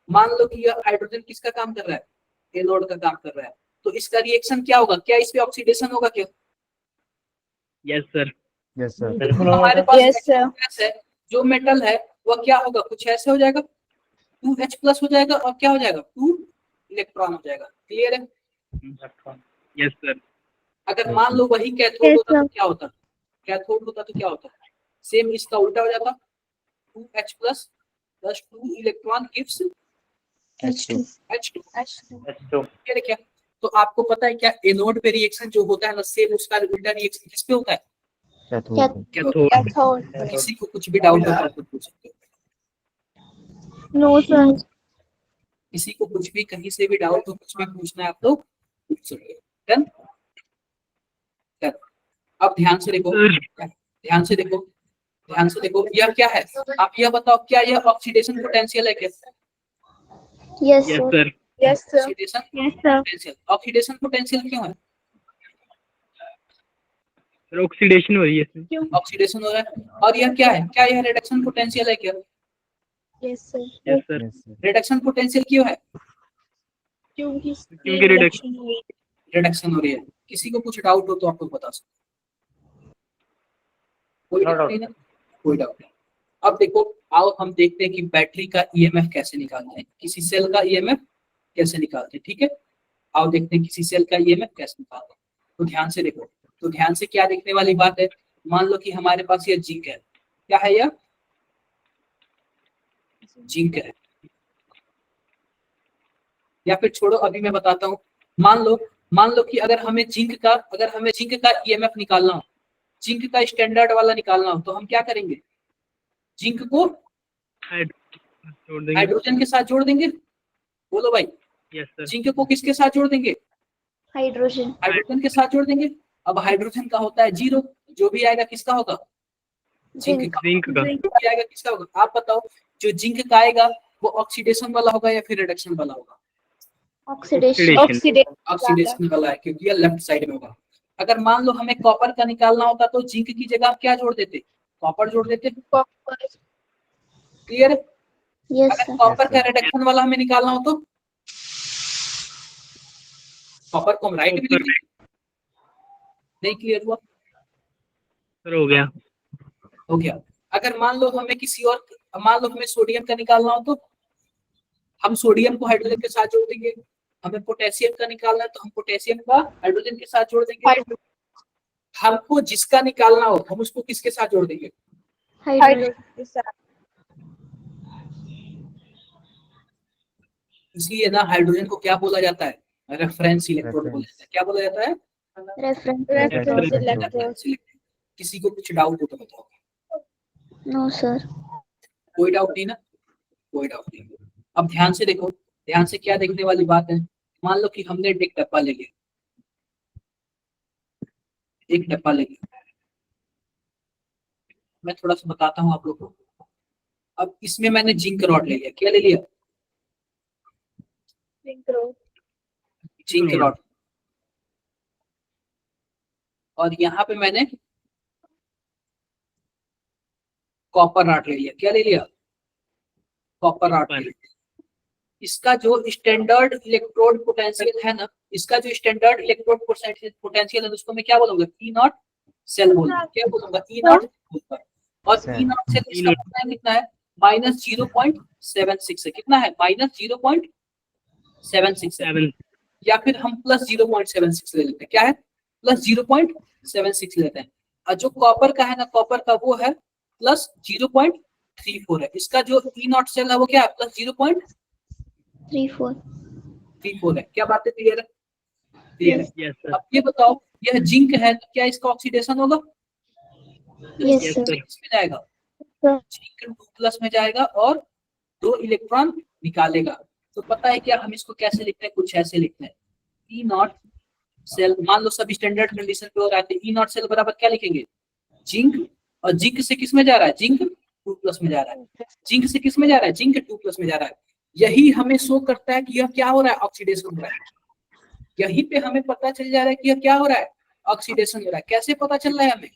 मान लो कि यह हाइड्रोजन किसका काम कर रहा है, एनोड का काम कर रहा है, तो इसका रिएक्शन क्या होगा, क्या इस पे ऑक्सीडेशन होगा क्या? Yes, sir. Yes, sir. बिल्कुल हमारे होगा पास Yes, sir. गैस है, जो मेटल है वह क्या होगा, कुछ ऐसे हो जाएगा, 2H+ हो जाएगा और क्या हो जाएगा, 2 इलेक्ट्रॉन हो जाएगा। क्लियर है? सर। Yes, sir. अगर मान लो वही कैथोड होता तो क्या होता, कैथोड होता तो क्या होता, सेम इसका उल्टा हो जाता, 2H+ plus 2 electron gives H2. H2। H2। Clear है क्या? तो आपको पता है क्या, एनोड पे रिएक्शन जो होता है ना, सेम उसका उल्टा रिएक्शन किस पे होता है, Cathode. Cathode. कैथोड। किसी को कुछ भी डाउट होता है तो पूछ सकते हो, नो सर। किसी को कुछ भी कहीं से भी डाउट हो, कुछ भी पूछना है आप लोग पूछ सकते हो। डन? डन। अब ध्यान से देखो, ध्यान से देखो, ध्यान से देखो, यह क्या है, आप यह बताओ क्या यह ऑक्सीडेशन पोटेंशियल है क्या? Yes, Yes, sir. sir. Yes sir. Oxidation yes sir. Potential, oxidation potential क्यों है, Sir, oxidation हो रही है इसमें. ऑक्सीडेशन हो रहा है, और यह क्या है, क्या यह रिडक्शन पोटेंशियल है क्या? Yes sir. Yes, sir. Yes, sir. Reduction potential क्यों है, क्योंकि क्योंकि reduction रिडक्शन हो रही है। किसी को कुछ डाउट हो तो आप लोग बता सकते हो। कोई No डाउट doubt. नहीं ना, कोई डाउट नहीं। अब देखो, आओ हम देखते हैं कि बैटरी का ईएमएफ कैसे निकालते हैं, किसी सेल का ईएमएफ कैसे निकालते हैं, ठीक है। आओ देखते हैं किसी सेल का ईएमएफ कैसे निकालते हैं। तो ध्यान से देखो, तो ध्यान से क्या देखने वाली बात है, मान लो कि हमारे पास यह जिंक है, क्या है यह, जिंक है, या फिर छोड़ो अभी मैं बताता हूँ। मान लो कि अगर हमें जिंक का ईएमएफ निकालना हो, जिंक का स्टैंडर्ड वाला निकालना हो, तो हम क्या करेंगे, जिंक को छोड़ देंगे. हाइड्रोजन के साथ जोड़ देंगे। बोलो भाई, Yes, sir. जिंक को किसके साथ जोड़ देंगे, Hydrogen. हाइड्रोजन के साथ जोड़ देंगे। अब हाइड्रोजन का होता है 0, जो भी आएगा किसका होगा, जिंक Zinc. का। Zinc का. जो भी आएगा किसका होगा, आप बताओ, जो जिंक का आएगा वो ऑक्सीडेशन वाला होगा या फिर रिडक्शन वाला होगा, Oxidation. ऑक्सीडेशन वाला है, क्योंकि ये लेफ्ट साइड में होगा। अगर मान लो हमें कॉपर का निकालना होता तो जिंक की जगह क्या जोड़ देते, कॉपर जोड़ देते। क्लियर है? Yes, अगर sir. कॉपर Yes, का sir. रिडक्शन वाला हमें निकालना हो तो कॉपर को हम राइट में लिखेंगे। नहीं क्लियर हुआ? Sir, हो गया. हो गया। अगर मान लो हमें सोडियम का निकालना हो तो हम सोडियम को हाइड्रोजन के साथ जोड़ देंगे। हमें पोटेशियम का निकालना है तो हम पोटेशियम का हाइड्रोजन के साथ जोड़ देंगे। हमको जिसका निकालना हो हम उसको किसके साथ जोड़ देंगे, Hydrogen. इसलिए ना हाइड्रोजन को क्या बोला जाता है, रेफरेंस इलेक्ट्रोड बोला जाता है। क्या बोला जाता है? Reference. Reference electrode. electrode. किसी को कुछ डाउट हो तो बताओ। No, sir. कोई डाउट नहीं ना? कोई डाउट नहीं। अब ध्यान से देखो, ध्यान से क्या देखने वाली बात है। मान लो कि हमने एक डब्बा ले लिया, एक डब्बा ले लिया, मैं थोड़ा सा बताता हूँ आप लोग को। अब इसमें मैंने जिंक रॉड ले लिया। क्या ले लिया? Zinc rod. और यहाँ पे मैंने कॉपर रॉड ले लिया। क्या ले लिया? कॉपर रॉड ले लिया। इसका जो स्टैंडर्ड इलेक्ट्रोड पोटेंशियल है ना, इसका जो स्टैंडर्ड इलेक्ट्रोड पोटेंशियल है उसको मैं क्या बोलूंगा? ई नॉट सेल बोलूंगा। क्या बोलूंगा? ई नॉट। और ई नॉट सेल इसका पता कितना है? -0.76 है। कितना है? -0.76 या फिर हम +0.76 ले लेते हैं। क्या है? +0.76 लेते हैं। और जो कॉपर का है ना, कॉपर का वो है +0.34 है। इसका जो ई नॉट सेल है वो क्या है? +0.34 है। क्या बात है? क्लियर है? क्लियर है? Yes, sir. अब ये बताओ, यह जिंक है तो क्या इसका ऑक्सीडेशन होगा? Yes, Yes, sir. sir. इसमें जाएगा, जिंक 2+ में जाएगा और 2 इलेक्ट्रॉन निकालेगा। तो पता है क्या हम इसको कैसे लिखते हैं? कुछ ऐसे लिखते हैं, ई नॉट सेल। मान लो सब स्टैंडर्ड कंडीशन पे हो रहा है, ई नॉट सेल बराबर क्या लिखेंगे? जिंक। और जिंक से किस में जा रहा है? जिंक 2+ में जा रहा है। जिंक से किस में जा रहा है? जिंक 2+ में जा रहा है। यही हमें शो करता है कि यह क्या हो रहा है? ऑक्सीडेशन हो रहा है। यहीं पे हमें पता चल जा रहा है कि यह क्या हो रहा है? ऑक्सीडेशन हो रहा है। कैसे पता चल रहा है हमें?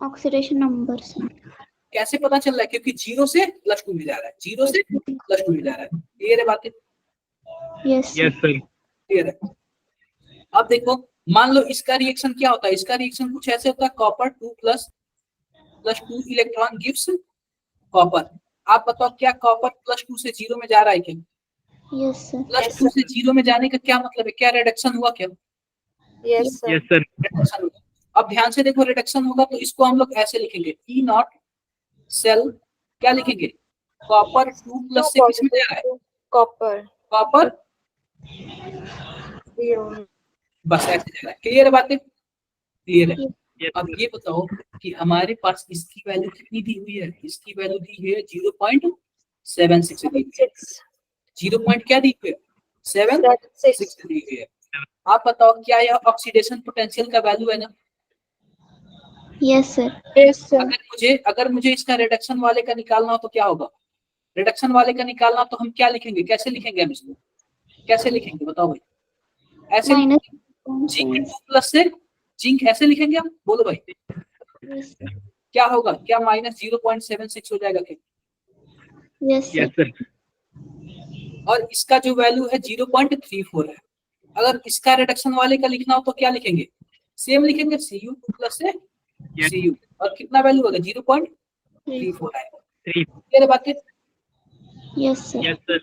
Oxidation numbers. कैसे पता चल रहा है? क्योंकि 0 से +2 में जा रहा है, 0 से +2 में जा रहा है। क्लियर है बातें? Yes, sir. Yes, sir. Clear है? अब देखो, मान लो इसका रिएक्शन क्या होता है? इसका रिएक्शन कुछ ऐसे होता है, कॉपर 2+2 इलेक्ट्रॉन गिव्स कॉपर। आप बताओ क्या कॉपर +2 से 0 में जा रहा है क्या? Yes, sir. +2 से 0 में जाने का क्या मतलब है? क्या रिडक्शन हुआ क्या? Yes, sir. रिडक्शन हुआ। अब ध्यान से देखो, रिडक्शन होगा तो इसको हम लोग ऐसे लिखेंगे, ई नॉट सेल क्या लिखेंगे? कॉपर 2+ से किस में जा रहा है? Copper copper. बस ऐसे जा रहा है। क्लियर है बातें? क्लियर है? Yes, अब sir. ये बताओ कि हमारे पास इसकी वैल्यू कितनी दी हुई है? इसकी वैल्यू दी हुई है 0.76 दी हुई है। 0 पॉइंट क्या दी हुई है? 76 दी हुई है। आप बताओ क्या यह ऑक्सीडेशन पोटेंशियल का वैल्यू है ना? Yes, sir. अगर मुझे इसका रिडक्शन वाले का निकालना हो तो क्या होगा? रिडक्शन वाले का निकालना हो तो हम क्या लिखेंगे? कैसे लिखेंगे हम इसको? कैसे लिखेंगे बताओ भाई? ऐसे Minus. जिंक 2+ से जिंक ऐसे लिखेंगे हम? बोलो भाई Yes, sir. क्या होगा? क्या -0.76 हो जाएगा क्या? Yes, sir. Yes, sir. और इसका जो वैल्यू है 0.34 है। अगर इसका रिडक्शन वाले का लिखना हो तो क्या लिखेंगे? सेम लिखेंगे, Cu 2+ से Yes. Cu। और कितना वैल्यू होगा? 0.34 आएगा। 3. क्लियर बात है? Yes, sir. Yes, sir.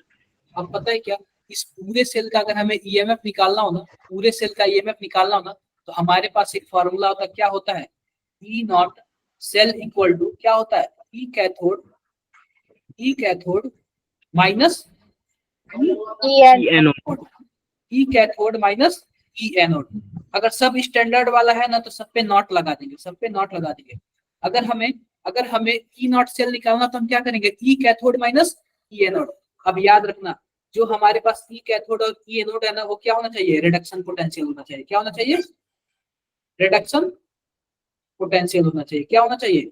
अब पता है क्या, इस पूरे सेल का अगर हमें ईएमएफ निकालना हो ना, पूरे सेल का ईएमएफ निकालना हो ना, तो हमारे पास एक फॉर्मूला होता है। क्या होता है? E naught cell equal to क्या होता है? E cathode minus ENO. E cathode minus E anode. अगर सब स्टैंडर्ड वाला है ना तो सब पे नॉट लगा देंगे, सब पे नॉट लगा देंगे। अगर हमें ई नॉट सेल निकालना तो हम क्या करेंगे? ई कैथोड माइनस ई एनोड। अब याद रखना, जो हमारे पास ई कैथोड और ई एनोड है ना, वो क्या होना चाहिए? रिडक्शन पोटेंशियल होना चाहिए। क्या होना चाहिए? रिडक्शन पोटेंशियल होना चाहिए। क्या होना चाहिए?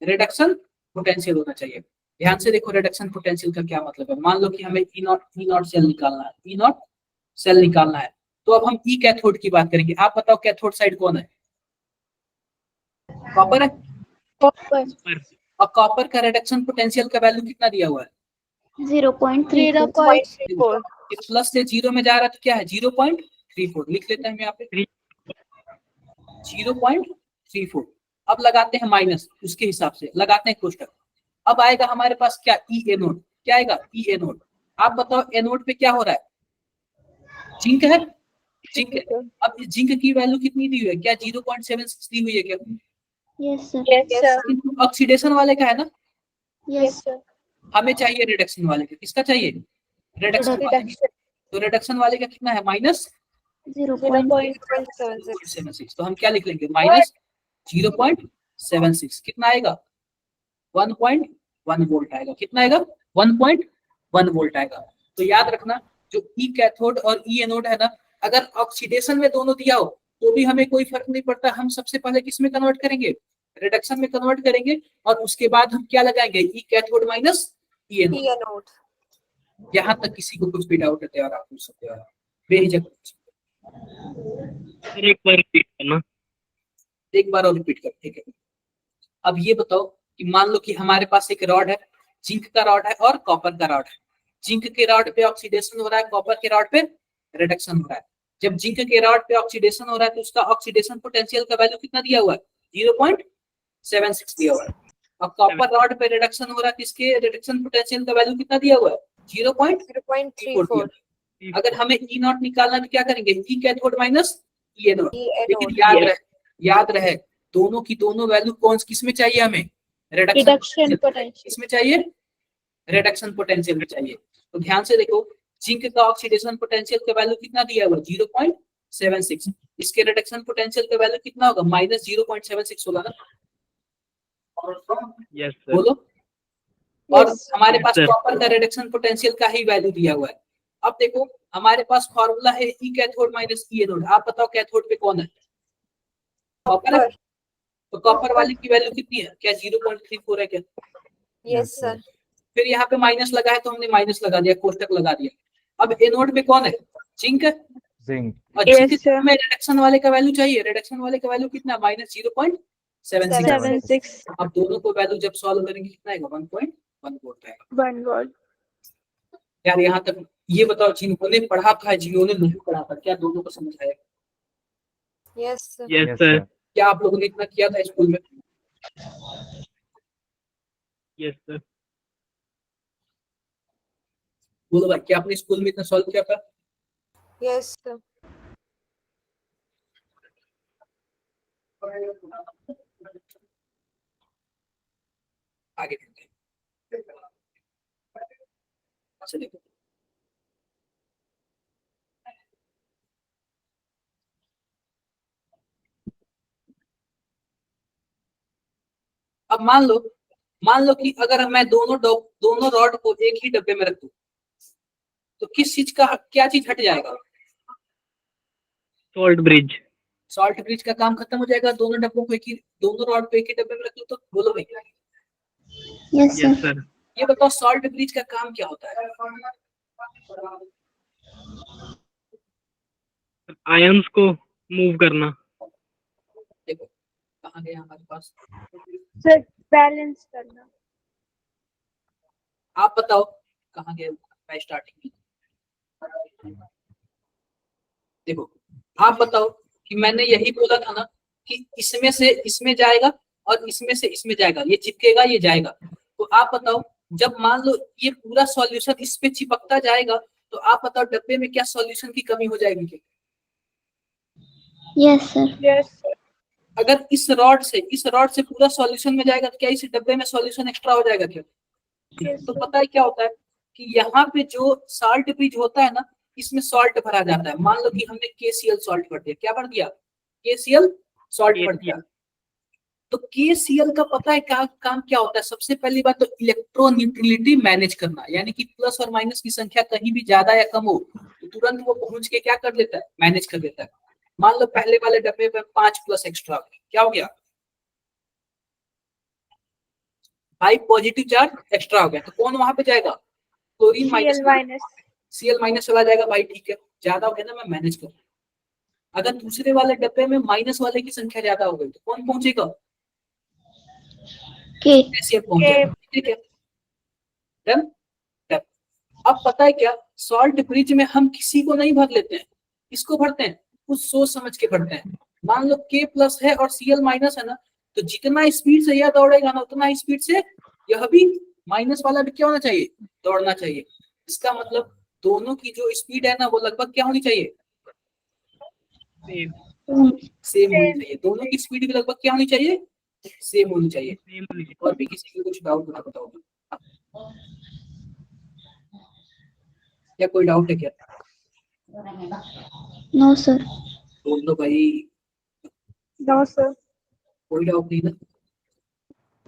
रिडक्शन पोटेंशियल होना चाहिए। ध्यान से देखो, रिडक्शन पोटेंशियल का क्या मतलब है। मान लो कि हमें ई नॉट सेल निकालना है, ई नॉट सेल निकालना है, तो अब हम ई कैथोड की बात करेंगे। आप बताओ कैथोड साइड कौन है? कॉपर है। और कॉपर का रिडक्शन पोटेंशियल का वैल्यू कितना दिया हुआ है? 0.34. प्लस से 0 में जा रहा है तो क्या है? 0.34 लिख लेते हैं हम यहाँ पे, 0.34। अब लगाते हैं माइनस, उसके हिसाब से लगाते हैं कोष्टक। अब आएगा हमारे पास क्या? ई एनोड। क्या आएगा? ई एनोड। आप बताओ एनोड पे क्या हो रहा है? जिंक है, जिंक है। अब इस जिंक की वैल्यू कितनी दी हुई है? क्या 0.76 दी हुई है क्या? Yes, sir. ऑक्सीडेशन वाले का है ना? Yes, sir. हमें चाहिए रिडक्शन वाले का। किसका चाहिए? रिडक्शन वाले का। तो रिडक्शन वाले का कितना है माइनस 0.76. तो हम क्या लिख लेंगे माइनस 0.76 कितना आएगा 1.1 वोल्ट आएगा। कितना आएगा 1.1 वोल्ट आएगा। तो याद रखना जो ई कैथोड और ई एनोड है ना, अगर ऑक्सीडेशन में दोनों दिया हो तो भी हमें कोई फर्क नहीं पड़ता, हम सबसे पहले किस में कन्वर्ट करेंगे रिडक्शन में कन्वर्ट करेंगे और उसके बाद हम क्या लगाएंगे ई कैथोड माइनस ई एनोड। यहाँ तक किसी को कुछ भी डाउट है और आप पूछ सकते हो बेहिचक। सर एक बार रिपीट करना। एक बार और रिपीट कर, ठीक है। अब ये बताओ कि मान लो कि हमारे पास एक रॉड है, जिंक का रॉड है और कॉपर का रॉड है। जिंक के रॉड पे ऑक्सीडेशन हो रहा है, कॉपर के रॉड पे रिडक्शन हो रहा है। जब जिंक के रॉड पे ऑक्सीडेशन हो रहा है तो उसका ऑक्सीडेशन पोटेंशियल का वैल्यू कितना दिया हुआ है 0.76 दिया हुआ है। और कॉपर रॉड पे रिडक्शन हो रहा है, किसके रिडक्शन पोटेंशियल का वैल्यू कितना दिया हुआ है 0.34। अगर हमें ई नॉट निकालना तो क्या करेंगे ई कैथोड माइनस ई एनोड। लेकिन याद रहे दोनों की दोनों वैल्यू कौन किसमें चाहिए हमें रिडक्शन पोटेंशियल किसमें चाहिए रिडक्शन पोटेंशियल में चाहिए। तो ध्यान से देखो जिंक का ऑक्सीडेशन पोटेंशियल का वैल्यू कितना दिया हुआ 0.76। इसके रिडक्शन पोटेंशियल का वैल्यू कितना होगा माइनस 0.76 होगा ना। Yes sir. बोलो। और हमारे पास कॉपर का रिडक्शन पोटेंशियल का ही वैल्यू दिया हुआ है। अब देखो हमारे पास फॉर्मूला है E cathode minus E anode. आप बताओ कैथोड पे कौन है कॉपर है। तो कॉपर वाले की वैल्यू कितनी है क्या 0.34 है क्या। Yes sir. फिर यहाँ पे माइनस लगा है तो हमने माइनस लगा दिया, कोष्टक लगा दिया। अब एनोड पे कौन है जिंक है। जिंक। और जिंक में रिडक्शन वाले का वैल्यू चाहिए, रिडक्शन वाले का वैल्यू कितना माइनस 0.76। अब दोनों को वैल्यू जब सॉल्व करेंगे कितना आएगा 1.1 वोल्ट आएगा। 1 वोल्ट। यार यहाँ तक ये बताओ जिन्होंने पढ़ा था जिन्होंने नहीं पढ़ा था क्या दोनों को समझ आया। Yes yes sir. क्या आप लोगों ने इतना किया था स्कूल में। Yes sir. बोलो भाई क्या आपने स्कूल में इतना सॉल्व किया था। Yes sir. आगे देखते हैं। अच्छा देखो अब मान लो कि अगर मैं दोनों रॉड को एक ही डब्बे में रख दूं तो किस चीज का क्या चीज हट जाएगा सॉल्ट ब्रिज। सॉल्ट ब्रिज का काम खत्म हो जाएगा। दोनों डब्बों को दोनों रॉड को एक ही डब्बे में रख दो तो बोलो भाई। Yes yes sir. सर। ये बताओ सॉल्ट ब्रिज का काम क्या होता है। आयंस को मूव करना। देखो कहाँ गया हमारे पास सर बैलेंस करना। आप बताओ कहाँ गए मैं स्टार्टिंग में। देखो आप बताओ कि मैंने यही बोला था ना कि इसमें से इसमें जाएगा और इसमें से इसमें जाएगा, ये चिपकेगा ये जाएगा। तो आप बताओ जब मान लो ये पूरा सॉल्यूशन इस पे चिपकता जाएगा तो आप बताओ डब्बे में क्या सॉल्यूशन की कमी हो जाएगी क्या। Yes sir. Yes sir. अगर इस रॉड से पूरा सॉल्यूशन में जाएगा तो क्या इस डब्बे में सॉल्यूशन एक्स्ट्रा हो जाएगा क्या। तो पता है क्या होता है कि यहाँ पे जो सॉल्ट ब्रिज होता है ना इसमें सॉल्ट भरा जाता है। मान लो कि हमने KCl सॉल्ट भर दिया, क्या भर दिया KCl सॉल्ट भर दिया। तो KCl का पता है काम क्या होता है। सबसे पहली बात तो इलेक्ट्रोन्यूट्रलिटी मैनेज करना, यानी कि प्लस और माइनस की संख्या कहीं भी ज्यादा या कम हो तो तुरंत वो पहुंच के क्या कर लेता है मैनेज कर लेता है। मान लो पहले वाले डब्बे में 5 प्लस एक्स्ट्रा क्या हो गया 5 पॉजिटिव चार्ज एक्स्ट्रा हो गया। तो कौन वहां पे जाएगा क्लोरीन माइनस Cl माइनस चला जाएगा भाई। ठीक है ज्यादा हो गया ना मैं मैनेज कर। अगर दूसरे वाले डब्बे में माइनस वाले की संख्या ज्यादा हो गई तो कौन पहुंचेगा KCl पहुंचेगा। ठीक है डन। अब पता है क्या सॉल्ट ब्रिज में हम किसी को नहीं भर लेते हैं, इसको भरते हैं कुछ सोच समझ के भरते हैं। मान लो K प्लस है और Cl माइनस है ना, तो जितना स्पीड से यह दौड़ेगा ना उतना स्पीड से यह भी माइनस वाला भी क्या होना चाहिए दौड़ना चाहिए। इसका मतलब दोनों की जो स्पीड है ना वो लगभग क्या होनी चाहिए सेम होनी चाहिए। दोनों की स्पीड भी लगभग क्या होनी चाहिए सेम होनी चाहिए। और भी किसी को कुछ डाउट होना बताओ क्या कोई डाउट है क्या। No, sir. बोल दो भाई, नो सर। कोई डाउट नहीं ना? No,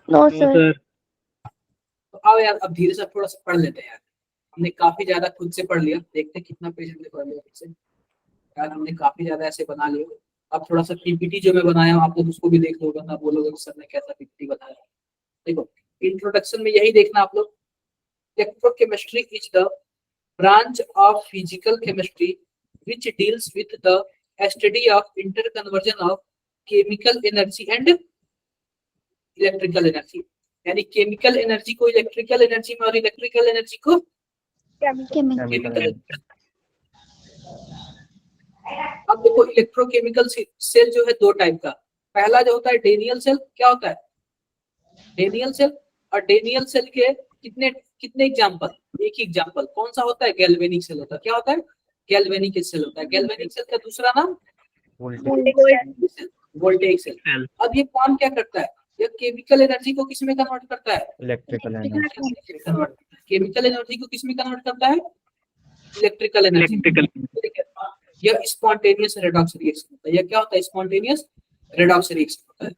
no sir. सर। तो आओ यार, अब धीरे से थोड़ा सा पढ़ लेते हैं यार। हमने काफी ज्यादा खुद से पढ़ लिया, देखते हैं कितना पेज हमने पढ़ लिया खुद से। यार हमने काफी ज्यादा ऐसे बना लिया। अब थोड़ा सा पीपीटी जो मैं बनाया हूँ आप लोग उसको भी देख लो, वरना बोलोगे कि सर ने कैसा पीपीटी बनाया। देखो इंट्रोडक्शन में यही देखना आप लोग, electrochemistry is the branch of physical chemistry which deals with the study of interconversion of chemical energy and electrical energy। यानी केमिकल एनर्जी को इलेक्ट्रिकल एनर्जी में और इलेक्ट्रिकल एनर्जी को Chemical. केमिकल। अब देखो इलेक्ट्रोकेमिकल सेल जो है दो टाइप का। पहला जो होता है डेनियल सेल, क्या होता है डेनियल सेल, और डेनियल सेल के कितने कितने एग्जांपल, एक ही एग्जांपल कौन सा होता है, गैल्वेनिक सेल होता है। क्या होता है, गैल्वेनिक सेल होता है। गैल्वेनिक सेल का दूसरा नाम वोल्टेइक सेल। अब ये काम क्या करता है, ये केमिकल एनर्जी को किस में कन्वर्ट करता है, इलेक्ट्रिकल एनर्जी। केमिकल एनर्जी को किस में कन्वर्ट करता है, इलेक्ट्रिकल एनर्जी। इलेक्ट्रिकल। यह स्पॉन्टेनियस रेडॉक्स रिएक्शन होता है। यह क्या होता है, स्पॉन्टेनियस रेडॉक्स रिएक्शन होता है।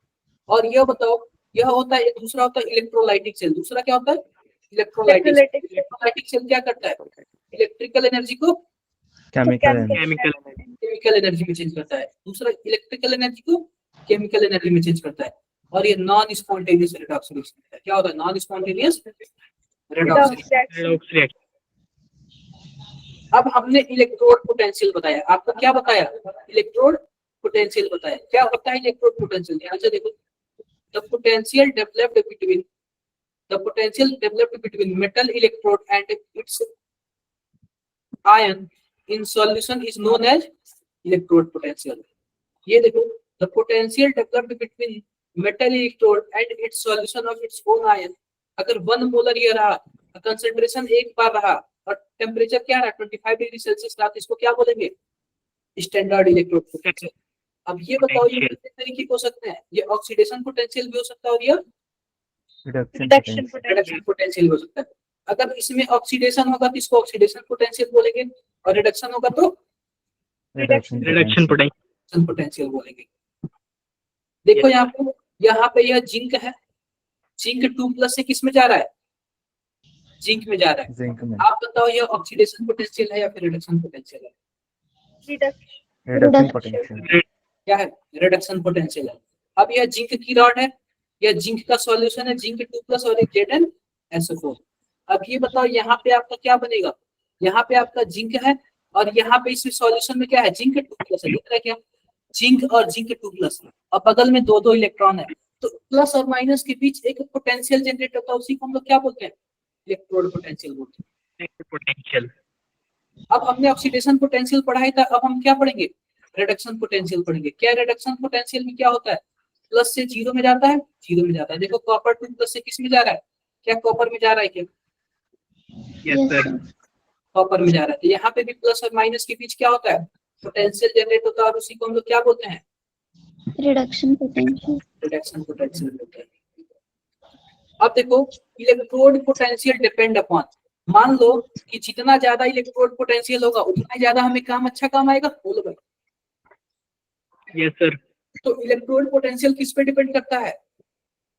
और यह बताओ, यह होता है, दूसरा होता है इलेक्ट्रोलाइटिक सेल। दूसरा क्या होता है, इलेक्ट्रोलाइटिक सेल क्या करता है, इलेक्ट्रिकल एनर्जी को केमिकल एनर्जी। केमिकल एनर्जी में चेंज करता है। दूसरा इलेक्ट्रिकल एनर्जी को केमिकल एनर्जी में चेंज करता है। और ये नॉन स्पॉन्टेनियस रेडॉक्स रिएक्शन होता है। क्या होता है, non spontaneous redox reaction. Redox reaction. अब हमने इलेक्ट्रोड पोटेंशियल बताया, आपको क्या बताया, इलेक्ट्रोड पोटेंशियल बताया। क्या होता है इलेक्ट्रोड पोटेंशियल, ध्यान से देखो। The potential developed between metal electrode and its ion in solution is known as electrode potential. ये देखो, the potential developed between metal electrode and its solution of its own ion. अगर 1 molar ये रहा, concentration एक बार रहा और temperature क्या रहा 25 डिग्री सेल्सियस रहा, तो इसको क्या बोलेंगे, स्टैंडर्ड इलेक्ट्रोड पोटेंशियल। अब ये बताओ ये कितने तरीके के हो सकते हैं, ये ऑक्सीडेशन पोटेंशियल भी हो सकता है और ये रिडक्शन पोटेंशियल हो सकता है। अगर इसमें ऑक्सीडेशन होगा तो इसको ऑक्सीडेशन पोटेंशियल बोलेंगे, और रिडक्शन होगा तो रिडक्शन पोटेंशियल बोलेंगे। देखो यहाँ पे यह जिंक है, जिंक 2+ से किस में जा रहा है, जिंक में जा रहा है। जिंक में। आप बताओ ये ऑक्सीडेशन पोटेंशियल है या फिर रिडक्शन पोटेंशियल है, रिडक्शन पोटेंशियल। क्या है, रिडक्शन पोटेंशियल है। अब यह जिंक की रॉड है, यह जिंक का सॉल्यूशन है, जिंक 2+ और एक ZnSO4। अब ये बताओ यहाँ पे आपका क्या बनेगा, यहाँ पे आपका जिंक है और यहाँ पे इस सॉल्यूशन में क्या है, जिंक 2+ है, दिख रहा है क्या, जिंक और जिंक 2+। और बगल में दो इलेक्ट्रॉन है, तो प्लस और माइनस के बीच एक पोटेंशियल जनरेट होता है, उसी को हम लोग क्या बोलते हैं, इलेक्ट्रोड पोटेंशियल बोलते हैं। पोटेंशियल। अब हमने ऑक्सीडेशन पोटेंशियल पढ़ा था, अब हम क्या पढ़ेंगे, रिडक्शन पोटेंशियल पढ़ेंगे। क्या रिडक्शन पोटेंशियल में क्या होता है, प्लस से 0 में जाता है, 0 में जाता है। देखो कॉपर 2+ से किस में जा रहा है, क्या कॉपर में जा रहा है, क्या यस सर। कॉपर में जा रहा है। तो यहाँ पे भी प्लस और माइनस के बीच क्या होता है, पोटेंशियल जनरेट होता है, और उसी को हम लोग क्या बोलते हैं, Reduction potential. रिडक्शन पोटेंशियल बोलते हैं। अब देखो इलेक्ट्रोड पोटेंशियल डिपेंड अपॉन, मान लो कि जितना ज्यादा इलेक्ट्रोड पोटेंशियल होगा उतना ही ज्यादा हमें काम अच्छा काम आएगा, बोलो भाई। Yes sir. तो इलेक्ट्रोड पोटेंशियल किस पे डिपेंड करता है,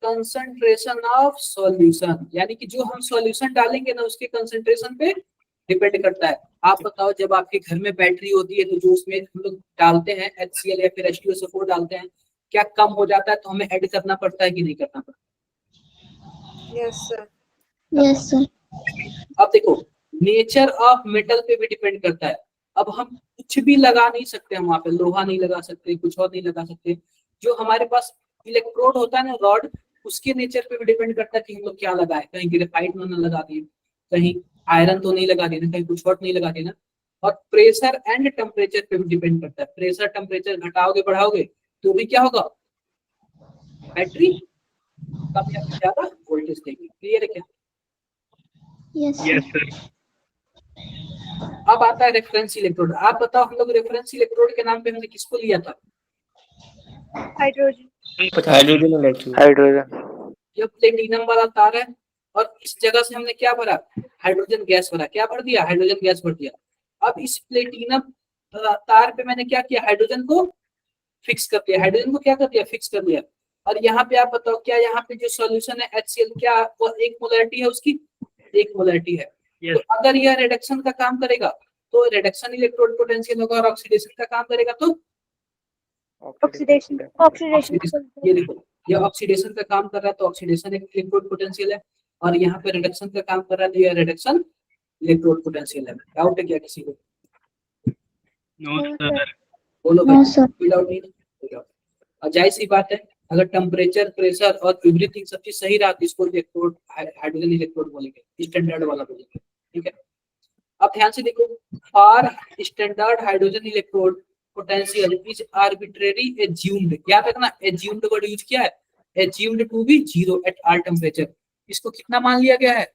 कंसंट्रेशन ऑफ सॉल्यूशन, यानी कि जो हम सॉल्यूशन डालेंगे ना उसके कंसंट्रेशन पे डिपेंड करता है। आप बताओ जब आपके घर में बैटरी होती है तो जो उसमें हम लोग डालते हैं HCl या फिर H2SO4 डालते हैं, क्या कम हो जाता है तो हमें ऐड करना पड़ता है कि नहीं करना पड़ता, Yes, sir. Yes, sir. अब देखो नेचर ऑफ मेटल पे भी डिपेंड करता है। अब हम कुछ भी लगा नहीं सकते, हम वहां पे लोहा नहीं लगा सकते, कुछ और नहीं लगा सकते। जो हमारे पास इलेक्ट्रोड होता है ना, रॉड, उसके नेचर पे भी डिपेंड करता है कि हम लोग क्या लगाए, कहीं ग्रेफाइट में न लगा दिए, कहीं आयरन तो नहीं लगा देना, कहीं कुछ और नहीं लगा देना। और प्रेशर एंड टेम्परेचर पे भी डिपेंड करता है। प्रेशर टेम्परेचर घटाओगे बढ़ाओगे तो भी क्या होगा, बैटरी कम या ज्यादा वोल्टेज देगी। क्लियर है क्या? Yes, sir. Yes sir. अब आता है रेफरेंस इलेक्ट्रोड। आप बताओ हम लोग रेफरेंस इलेक्ट्रोड के नाम पे हमने किसको लिया था, हाइड्रोजन। Hydrogen electrode. हाइड्रोजन। ये प्लेटिनम वाला तार है और इस जगह से हमने क्या भरा, हाइड्रोजन गैस भरा। क्या भर दिया, हाइड्रोजन गैस भर दिया। अब इस प्लेटिनम तार पे मैंने क्या किया, हाइड्रोजन को फिक्स कर दिया, हाइड्रोजन को क्या कर दिया, फिक्स कर दिया। और यहाँ पे आप बताओ क्या यहाँ पे जो सॉल्यूशन है HCl क्या वो एक मोलैरिटी है उसकी, एक मोलैरिटी है। तो अगर यह रिडक्शन का काम करेगा तो रिडक्शन इलेक्ट्रोड पोटेंशियल होगा, और ऑक्सीडेशन का काम करेगा तो ऑक्सीडेशन ये देखो ये ऑक्सीडेशन का काम कर रहा है तो ऑक्सीडेशन एक इलेक्ट्रोड पोटेंशियल है, और यहाँ पे रिडक्शन का काम कर रहा है तो यह रिडक्शन इलेक्ट्रोड पोटेंशियल है। डाउट है क्या किसी को? No sir. बोलो नो भाई, सर। कोई डाउट नहीं ना? और जाहिर सी बात है अगर टेम्परेचर प्रेशर और एवरीथिंग सब चीज सही रहा तो इसको इलेक्ट्रोड हाइड्रोजन इलेक्ट्रोड बोलेंगे, स्टैंडर्ड वाला बोलेंगे, ठीक है। अब ध्यान से देखो, for standard hydrogen electrode potential is arbitrary assumed, याद रखना एज्यूम्ड वर्ड यूज किया है, assumed to be 0 at all temperature. इसको कितना मान लिया गया है,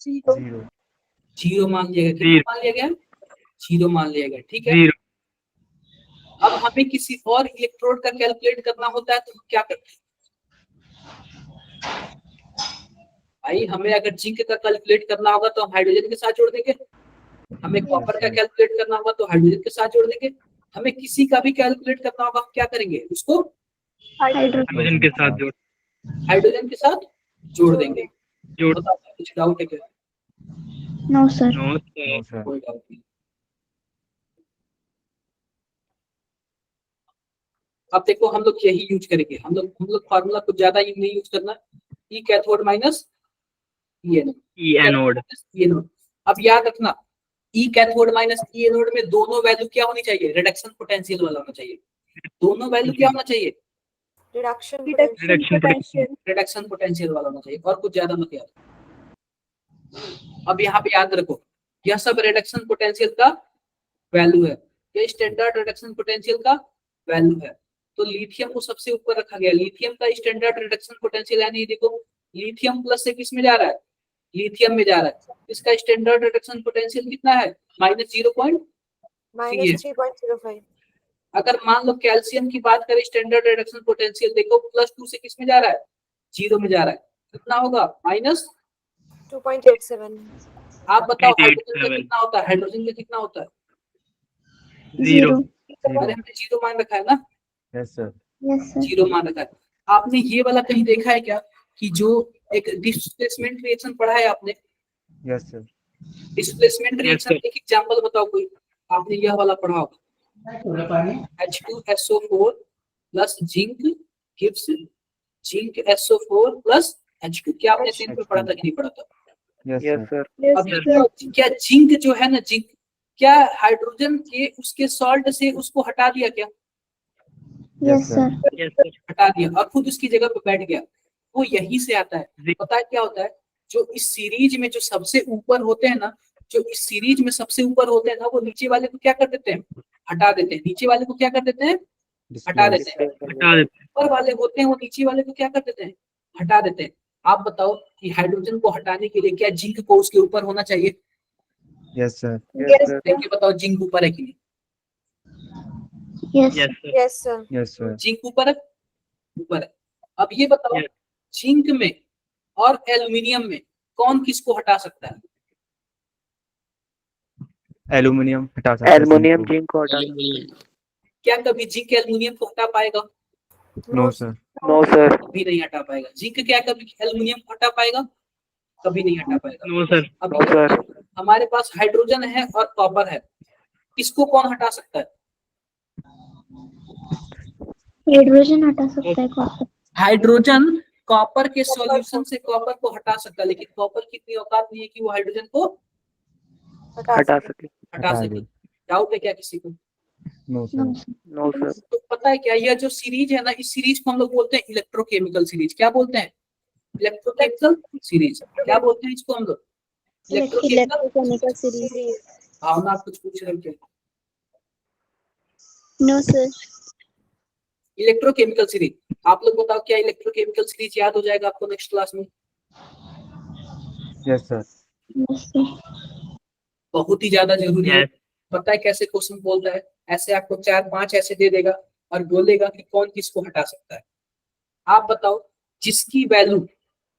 0 0 मान लिया गया, कितना मान लिया गया, 0 मान लिया गया, ठीक है। 0 अब हमें किसी और इलेक्ट्रोड का कैलकुलेट करना होता है तो हम क्या करते हैं भाई, हमें अगर जिंक का कैलकुलेट करना होगा तो हम हाइड्रोजन के साथ जोड़ देंगे, हमें कॉपर का कैलकुलेट करना होगा तो हाइड्रोजन के साथ जोड़ देंगे, हमें किसी का भी कैलकुलेट करना होगा हम क्या करेंगे, उसको हाइड्रोजन के साथ जोड़ हाइड्रोजन के साथ जोड़ देंगे। जोड़ बताओ कुछ डाउट है क्या? No sir. No sir. Sir कोई डाउट नहीं। अब देखो हम लोग यही यूज करेंगे, हम लोग फार्मूला कुछ ज्यादा नहीं यूज करना, ई कैथोड माइनस ई एनोड। अब याद रखना ई कैथोड माइनस ई एनोड में दोनों वैल्यू क्या होनी चाहिए, रिडक्शन पोटेंशियल वाला होना चाहिए, दोनों वैल्यू क्या होना चाहिए, रिडक्शन रिडक्शन पोटेंशियल वाला होना चाहिए, और कुछ ज्यादा मत याद। अब यहाँ पे याद रखो यह सब रिडक्शन पोटेंशियल का वैल्यू है, ये स्टैंडर्ड रिडक्शन पोटेंशियल का वैल्यू है। तो लिथियम को सबसे ऊपर रखा गया, लिथियम का स्टैंडर्ड रिडक्शन पोटेंशियल यानी देखो लिथियम प्लस से किस में जा रहा है, लिथियम में जा रहा है, इसका स्टैंडर्ड रिडक्शन पोटेंशियल कितना है, -0.3। अगर मान लो कैल्शियम की बात करें स्टैंडर्ड रिडक्शन पोटेंशियल देखो +2 से किस में जा रहा है, 0 में जा रहा है, कितना होगा -2.87। आप बताओ हाइड्रोजन का कितना होता है, हाइड्रोजन का कितना होता है, 0 अरे हमने 0 मान रखा है ना, यस सर 0 मान रखा है। आपने ये वाला कहीं देखा है क्या कि जो एक डिस्प्लेसमेंट रिएक्शन पढ़ा है आपने, यस सर डिस्प्लेसमेंट रिएक्शन एक एग्जांपल बताओ कोई, आपने यह वाला पढ़ा होगा, H2SO4 plus zinc gives zinc SO4 plus H2, क्या आपने 10 में पढ़ा था कि नहीं पढ़ा था? यस सर अब क्या जिंक जो है ना, जिंक क्या हाइड्रोजन के उसके सॉल्ट से उसको हटा दिया क्या, यस सर। हटा दिया और खुद उसकी जगह पे बैठ गया, वो यहीं से आता है। पता है क्या होता है, जो इस सीरीज में जो सबसे ऊपर होते हैं ना, जो इस सीरीज में सबसे ऊपर होते हैं ना, वो नीचे वाले को क्या कर देते हैं, हटा देते हैं, नीचे वाले को क्या कर देते हैं, हटा देते हैं, ऊपर वाले होते हैं वो नीचे वाले को क्या कर देते हैं, हटा देते हैं। आप बताओ कि हाइड्रोजन को हटाने के लिए क्या जिंक को उसके ऊपर होना चाहिए, यस सर देख के बताओ जिंक ऊपर है कि नहीं, यस यस सर जिंक ऊपर है, ऊपर है। अब ये बताओ जिंक में और एल्युमिनियम में कौन किसको हटा सकता है, एल्युमिनियम हटा सकता है, एल्युमिनियम जिंक को हटा क्या कभी जिंक एल्युमिनियम को हटा पाएगा, नो सर नो सर कभी नहीं हटा पाएगा। जिंक क्या कभी एल्युमिनियम को हटा पाएगा, कभी नहीं हटा पाएगा। नो सर अब नो सर हमारे पास हाइड्रोजन है और कॉपर है, इसको कौन हटा सकता है, हाइड्रोजन हटा सकता है कॉपर। हाइड्रोजन कॉपर के सॉल्यूशन से कॉपर को हटा सकता है, लेकिन कॉपर की इतनी औकात नहीं है कि वो हाइड्रोजन को हटा सके हटा सके। डाउट है क्या किसी को? नो सर नो सर तो पता है क्या, यह जो सीरीज है ना, इस सीरीज को हम लोग बोलते हैं इलेक्ट्रोकेमिकल सीरीज। क्या बोलते हैं, इलेक्ट्रोकेमिकल सीरीज। क्या बोलते हैं इसको हम लोग, इलेक्ट्रोकेमिकल सीरीज। भावना आप कुछ पूछ रहे थे? No sir. इलेक्ट्रोकेमिकल सीरीज, आप लोग बताओ क्या इलेक्ट्रोकेमिकल सीरीज याद हो जाएगा आपको नेक्स्ट क्लास में? Yes sir yes sir. बहुत ही ज्यादा जरूरी है। यस पता है कैसे क्वेश्चन बोलता है, ऐसे आपको 4-5 ऐसे दे देगा और बोलेगा कि कौन किसको हटा सकता है। आप बताओ जिसकी वैल्यू,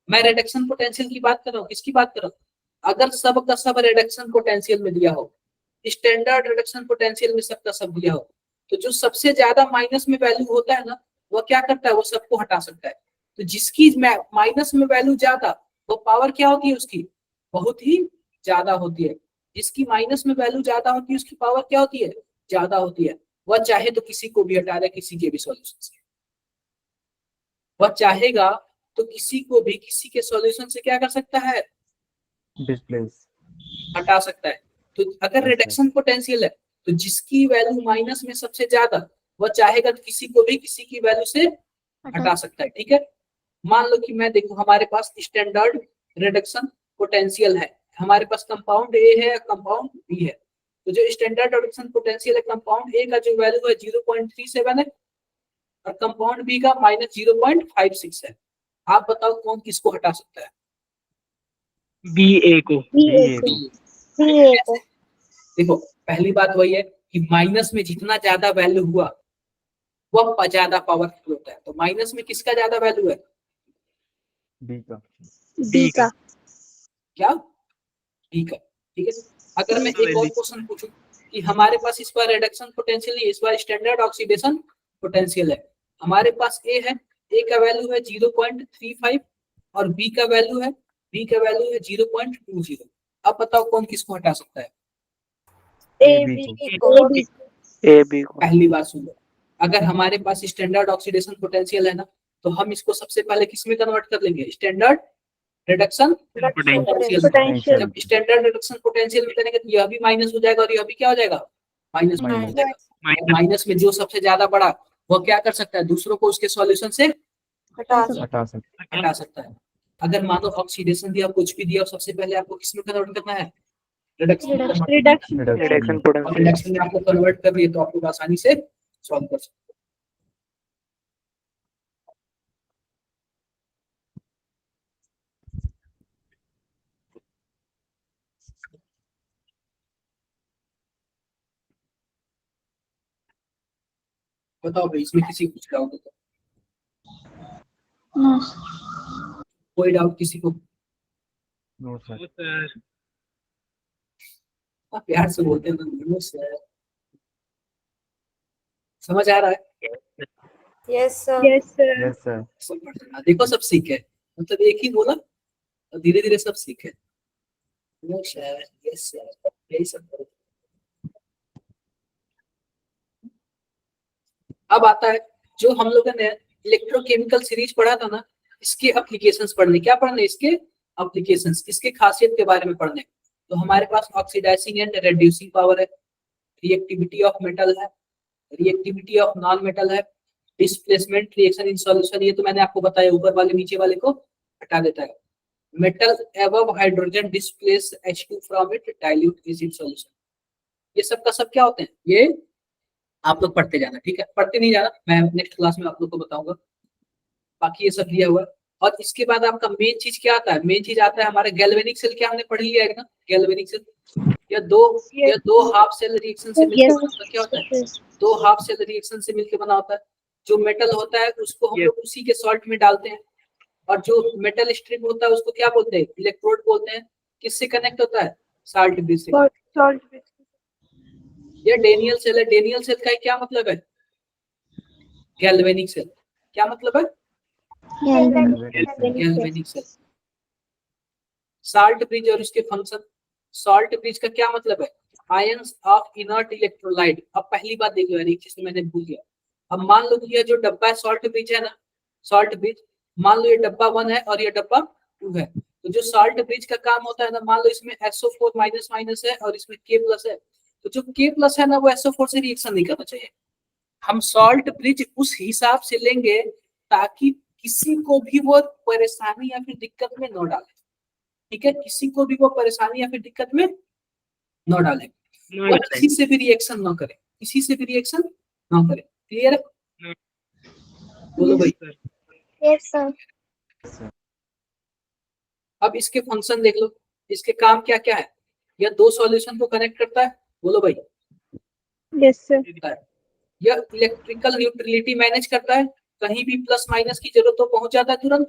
मैं रिडक्शन पोटेंशियल की बात कर रहा हूँ, किसकी बात कर रहा हूँ, अगर सब का सब रिडक्शन पोटेंशियल में दिया हो स्टैंडर्ड रिडक्शन पोटेंशियल में सबका सब दिया हो, तो जो सबसे ज्यादा माइनस में वैल्यू होता है ना, वो क्या करता है, वो सबको हटा सकता है। तो जिसकी माइनस में वैल्यू ज्यादा, वो पावर क्या होती है उसकी, बहुत ही ज्यादा होती है। जिसकी माइनस में वैल्यू ज्यादा होती है उसकी पावर क्या होती है, ज्यादा होती है। वह चाहे तो किसी को भी हटा दे, किसी के भी सॉल्यूशन से। वह चाहेगा तो किसी को भी किसी के सॉल्यूशन से क्या कर सकता है, डिस्प्लेस हटा सकता है। तो अगर अच्छा। रिडक्शन पोटेंशियल है तो जिसकी वैल्यू माइनस में सबसे ज्यादा, वह चाहेगा तो किसी को भी किसी की वैल्यू से हटा सकता है। ठीक है, मान लो कि मैं देखो हमारे पास स्टैंडर्ड रिडक्शन पोटेंशियल है, हमारे पास कंपाउंड ए है, कंपाउंड बी है। तो जो स्टैंडर्ड रिडक्शन पोटेंशियल है, कंपाउंड ए का जो वैल्यू है 0.37 है और कंपाउंड बी का -0.56 है। आप बताओ कौन किसको हटा सकता है? बी ए को। देखो पहली बात वही है कि माइनस में जितना ज्यादा वैल्यू हुआ वह ज्यादा पावरफुल होता है। तो माइनस में किसका ज्यादा वैल्यू है? बी का। डी का। क्या? डी का। ठीक है, अगर मैं एक और क्वेश्चन पूछूं कि हमारे पास इस बार रिडक्शन पोटेंशियल नहीं, इस बार स्टैंडर्ड ऑक्सीडेशन पोटेंशियल है। हमारे पास ए है, ए का वैल्यू है 0.35 और बी का वैल्यू है 0.20। अब बताओ कौन किसको हटा सकता है? ए बी को। पहली बात सुन लो, अगर हमारे पास स्टैंडर्ड ऑक्सीडेशन पोटेंशियल है ना, तो हम इसको सबसे पहले किस में कन्वर्ट कर लेंगे? Standard reduction potential. जब स्टैंडर्ड रिडक्शन पोटेंशियल में करेंगे तो यह भी माइनस हो जाएगा और यह भी क्या हो जाएगा, माइनस हो जाएगा। माइनस में जो सबसे ज्यादा बड़ा वो क्या कर सकता है, दूसरों को उसके सॉल्यूशन से हटा सकते है। अगर मान लो ऑक्सीडेशन दिया, कुछ भी दिया, सबसे पहले आपको किस में कन्वर्ट करना है? रिडक्शन रिडक्शन में आपको कन्वर्ट कर दिए तो आप लोग आसानी से सॉल्व कर सकते हो। बताओ भाई, इसमें किसी को कुछ डाउट हो तो? कोई डाउट किसी को? No sir. सर आप प्यार से बोलते हैं ना सर। समझ आ रहा है? Yes sir. Yes sir. सब पढ़ना। देखो सब सीखे, मतलब एक ही बोला और धीरे धीरे सब सीखे। नो सर, यस सर, यही सब करो। अब आता है जो हम लोगों ने इलेक्ट्रोकेमिकल सीरीज पढ़ा था ना, इसके एप्लीकेशंस पढ़ने। क्या पढ़ने? इसके एप्लीकेशंस, इसके खासियत के बारे में पढ़ने। तो हमारे पास ऑक्सीडाइजिंग एंड रिड्यूसिंग पावर है, रिएक्टिविटी ऑफ मेटल है, रिएक्टिविटी ऑफ नॉन मेटल है, डिस्प्लेसमेंट रिएक्शन इन सॉल्यूशन, ये तो मैंने आपको बताया, ऊपर वाले नीचे वाले को हटा देता है। Metal above hydrogen displace H2 from it dilute is in solution. ये सब का सब क्या होते हैं, ये आप लोग पढ़ते जाना। ठीक है, पढ़ते नहीं जाना, मैं नेक्स्ट क्लास में आप लोग को बताऊंगा। बाकी ये सब दिया हुआ है। और इसके बाद आपका मेन चीज क्या आता है? मेन चीज आता है हमारा गैल्वेनिक सेल। क्या हमने पढ़ लिया है ना, गैल्वेनिक सेल। या दो हाफ सेल रिएक्शन से मिलकर क्या होता है? दो हाफ सेल रिएक्शन से मिलकर बना होता है। जो मेटल होता है उसको हम लोग उसी के सॉल्ट में डालते हैं, और जो मेटल स्ट्रिप होता है उसको क्या बोलते हैं? इलेक्ट्रोड बोलते हैं। किससे कनेक्ट होता है? साल्ट ब्रिज से। ये डेनियल सेल है। डेनियल सेल का क्या मतलब है? Galvanic cell. क्या मतलब है? Galvanic cell. साल्ट ब्रिज और उसके फंक्शन। साल्ट ब्रिज का क्या मतलब है? Ions of inert electrolyte. अब पहली बात देख लो यार, एक चीज तो मैंने भूल गया। अब मान लो कि ये जो डब्बा है सॉल्ट ब्रिज है ना, सॉल्ट ब्रिज, मान लो ये डब्बा 1 है और ये डब्बा 2 है। तो जो सॉल्ट ब्रिज का काम होता है ना, मान लो इसमें SO4 माइनस माइनस है और इसमें K+ है, तो जो K+ है ना वो SO4 से रिएक्शन नहीं करना चाहिए। हम सॉल्ट ब्रिज उस हिसाब से लेंगे ताकि किसी को भी वो परेशानी या फिर दिक्कत में न डाले। ठीक है, किसी को भी वो परेशानी या फिर दिक्कत में न डाले, वो किसी से भी रिएक्शन न करे, किसी से भी रिएक्शन न करे। क्लियर है? बोलो भाई। Yes sir. अब इसके फंक्शन देख लो, इसके काम क्या क्या है? यह दो सॉल्यूशन को कनेक्ट करता है। बोलो भाई। Yes sir. यह इलेक्ट्रिकल न्यूट्रलिटी मैनेज करता है, कहीं भी प्लस माइनस की जरूरत तो पहुंच जाता है तुरंत।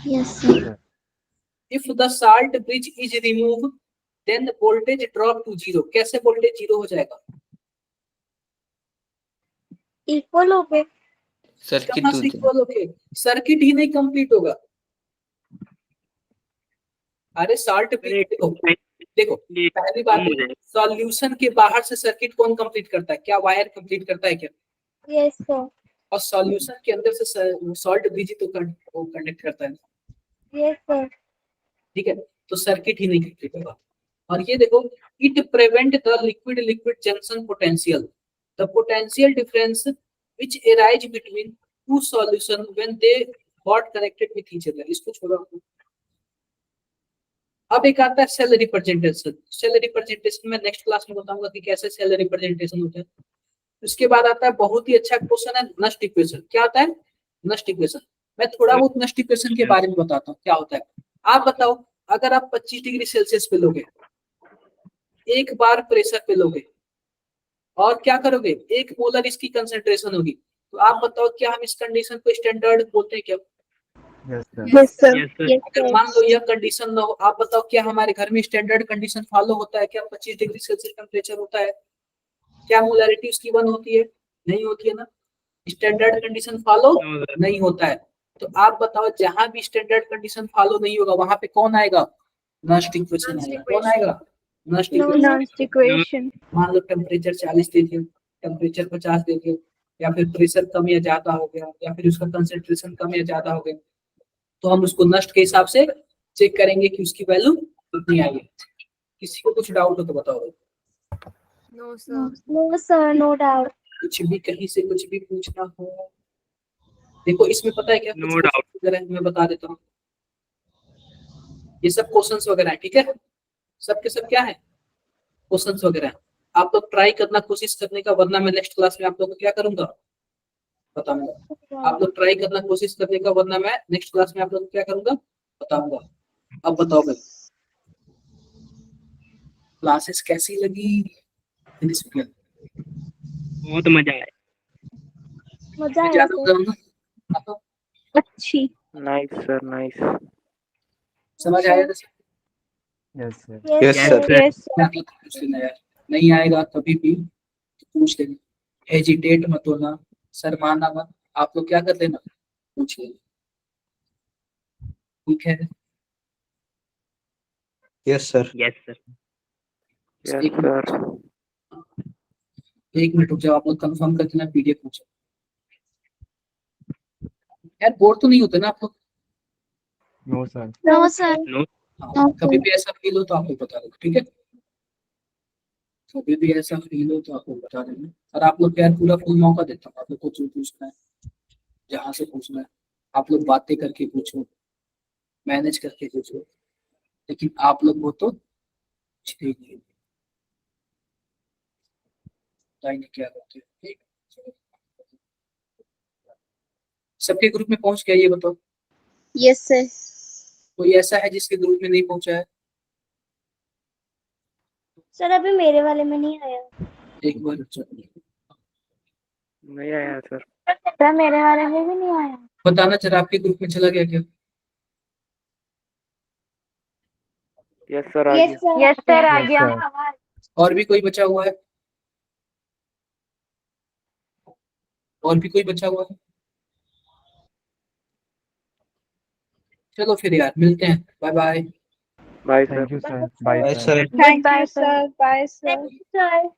Yes sir. If the salt bridge is remove then voltage drop to zero. कैसे वोल्टेज जीरो हो जाएगा? इक्वल हो गए। सर्किट कहाँ से इक्वल हो गए? सर्किट ही नहीं कंप्लीट होगा। अरे सॉल्ट भी देखो देखो, पहली बात सॉल्यूशन के बाहर से सर्किट कौन कंप्लीट करता है? क्या वायर कंप्लीट करता है क्या? Yes sir. और सॉल्यूशन के अंदर से सॉल्ट ब्रिज तो कंडक्ट करता है, यस सर। ठीक है? तो सर्किट ही नहीं कंप्लीट होगा। और ये देखो, it prevent the liquid liquid junction potential, the potential difference which arise between two solution when they got connected with each other. इसको छोड़ो। अब एक आता है सेल रिप्रेजेंटेशन। सेल रिप्रेजेंटेशन में नेक्स्ट क्लास में बताऊंगा कि कैसे सेल रिप्रेजेंटेशन होता है। उसके बाद आता है बहुत ही अच्छा क्वेश्चन है नस्ट इक्वेशन। क्या आता है? Nernst equation. मैं थोड़ा बहुत नस्ट इक्वेशन के बारे में बताता हूँ क्या होता है। आप बताओ, अगर आप 25 डिग्री सेल्सियस पे लोगे, एक बार प्रेशर पे लोगे और क्या करोगे, 1 मोलर इसकी कंसेंट्रेशन होगी, तो आप बताओ क्या हम इस कंडीशन को स्टैंडर्ड बोलते हैं क्या? Yes sir. Yes sir. Yes sir. अगर मान लो यह कंडीशन ना हो, आप बताओ क्या हमारे घर में स्टैंडर्ड कंडीशन फॉलो होता है क्या? 25 डिग्री सेल्सियस टेम्परेचर होता है क्या? मोलरिटी उसकी 1 होती है? नहीं होती है ना। स्टैंडर्ड कंडीशन फॉलो नहीं होता है। तो आप बताओ, जहां भी स्टैंडर्ड कंडीशन फॉलो नहीं होगा वहां पे कौन आएगा? नस्ट इक्वेशन आएगा। कौन आएगा? Nernst equation. Nernst equation. मान लो टेम्परेचर 40 दे दिया, टेम्परेचर 50 दे दिया, या फिर प्रेशर कम या ज्यादा हो गया, या फिर उसका कंसेंट्रेशन कम या ज्यादा हो गया, तो हम उसको नस्ट के हिसाब से चेक करेंगे कि उसकी वैल्यू कितनी आई है। किसी को कुछ डाउट हो तो बताओ। No sir, no doubt. कुछ भी कहीं से कुछ भी पूछना हो, देखो इसमें पता है क्या, No कुछ questions वगैरह है, मैं बता देता हूँ। ये सब क्वेश्चंस वगैरह है, ठीक है? सब के सब क्या है? क्वेश्चंस वगैरह है। आप लोग ट्राई करना, कोशिश करने का, वरना मैं नेक्स्ट क्लास में आप लोगों को क्या करूंगा बताऊंगा। आप लोग ट्राई करना, कोशिश करने का, वरना मैं नेक्स्ट क्लास में आप लोगों को क्या करूंगा बताऊंगा। अब बताओ भाई, क्लासेस कैसी लगी? बहुत मजा आया। मजा आया सर। अच्छी। Nice sir, nice. समझ आया? Yes sir. Yes sir. Yes पूछ लेना यार, नहीं आएगा कभी भी तो पूछ लेना, हेजिटेट मत होना, शर्माना मत। आप लोग क्या कर लेना, पूछ लेना, ठीक है? Yes sir. Yes sir. Yes एक सर। मिनट रुक जाओ, आप लोग कंफर्म कर देना, पीडीएफ पूछो। यार बोर तो नहीं होते ना आप लोग? No sir. No sir. हाँ, कभी भी ऐसा फील हो तो आप लोग बता देना, ठीक है? कभी भी ऐसा फील हो तो आप लोग बता देना। और आप लोग यार पूरा फुल मौका देता हूँ, आप लोग को जो पूछना है, जहाँ से पूछना है आप लोग बातें करके पूछो, मैनेज करके पूछो, लेकिन आप लोग वो तो कुछ भी नहीं बताएंगे क्या करते हैं, ठीक? सबके ग्रुप में पहुंच गया ये बताओ? Yes sir. कोई ऐसा है जिसके ग्रुप में नहीं पहुंचा है? सर अभी मेरे वाले में नहीं आया। एक बार नहीं आया सर। सर मेरे वाले में भी नहीं आया। बताना जरा, आपके ग्रुप में चला गया क्या? यस सर, आ यस गया। सर। यस सर, आ Yes, गया। sir. और भी कोई बचा हुआ है? और भी कोई बचा हुआ है? चलो फिर यार, मिलते हैं, bye bye. Bye sir. Thank you, sir. Bye, bye sir. Sir. Thank you sir. Bye sir. Sir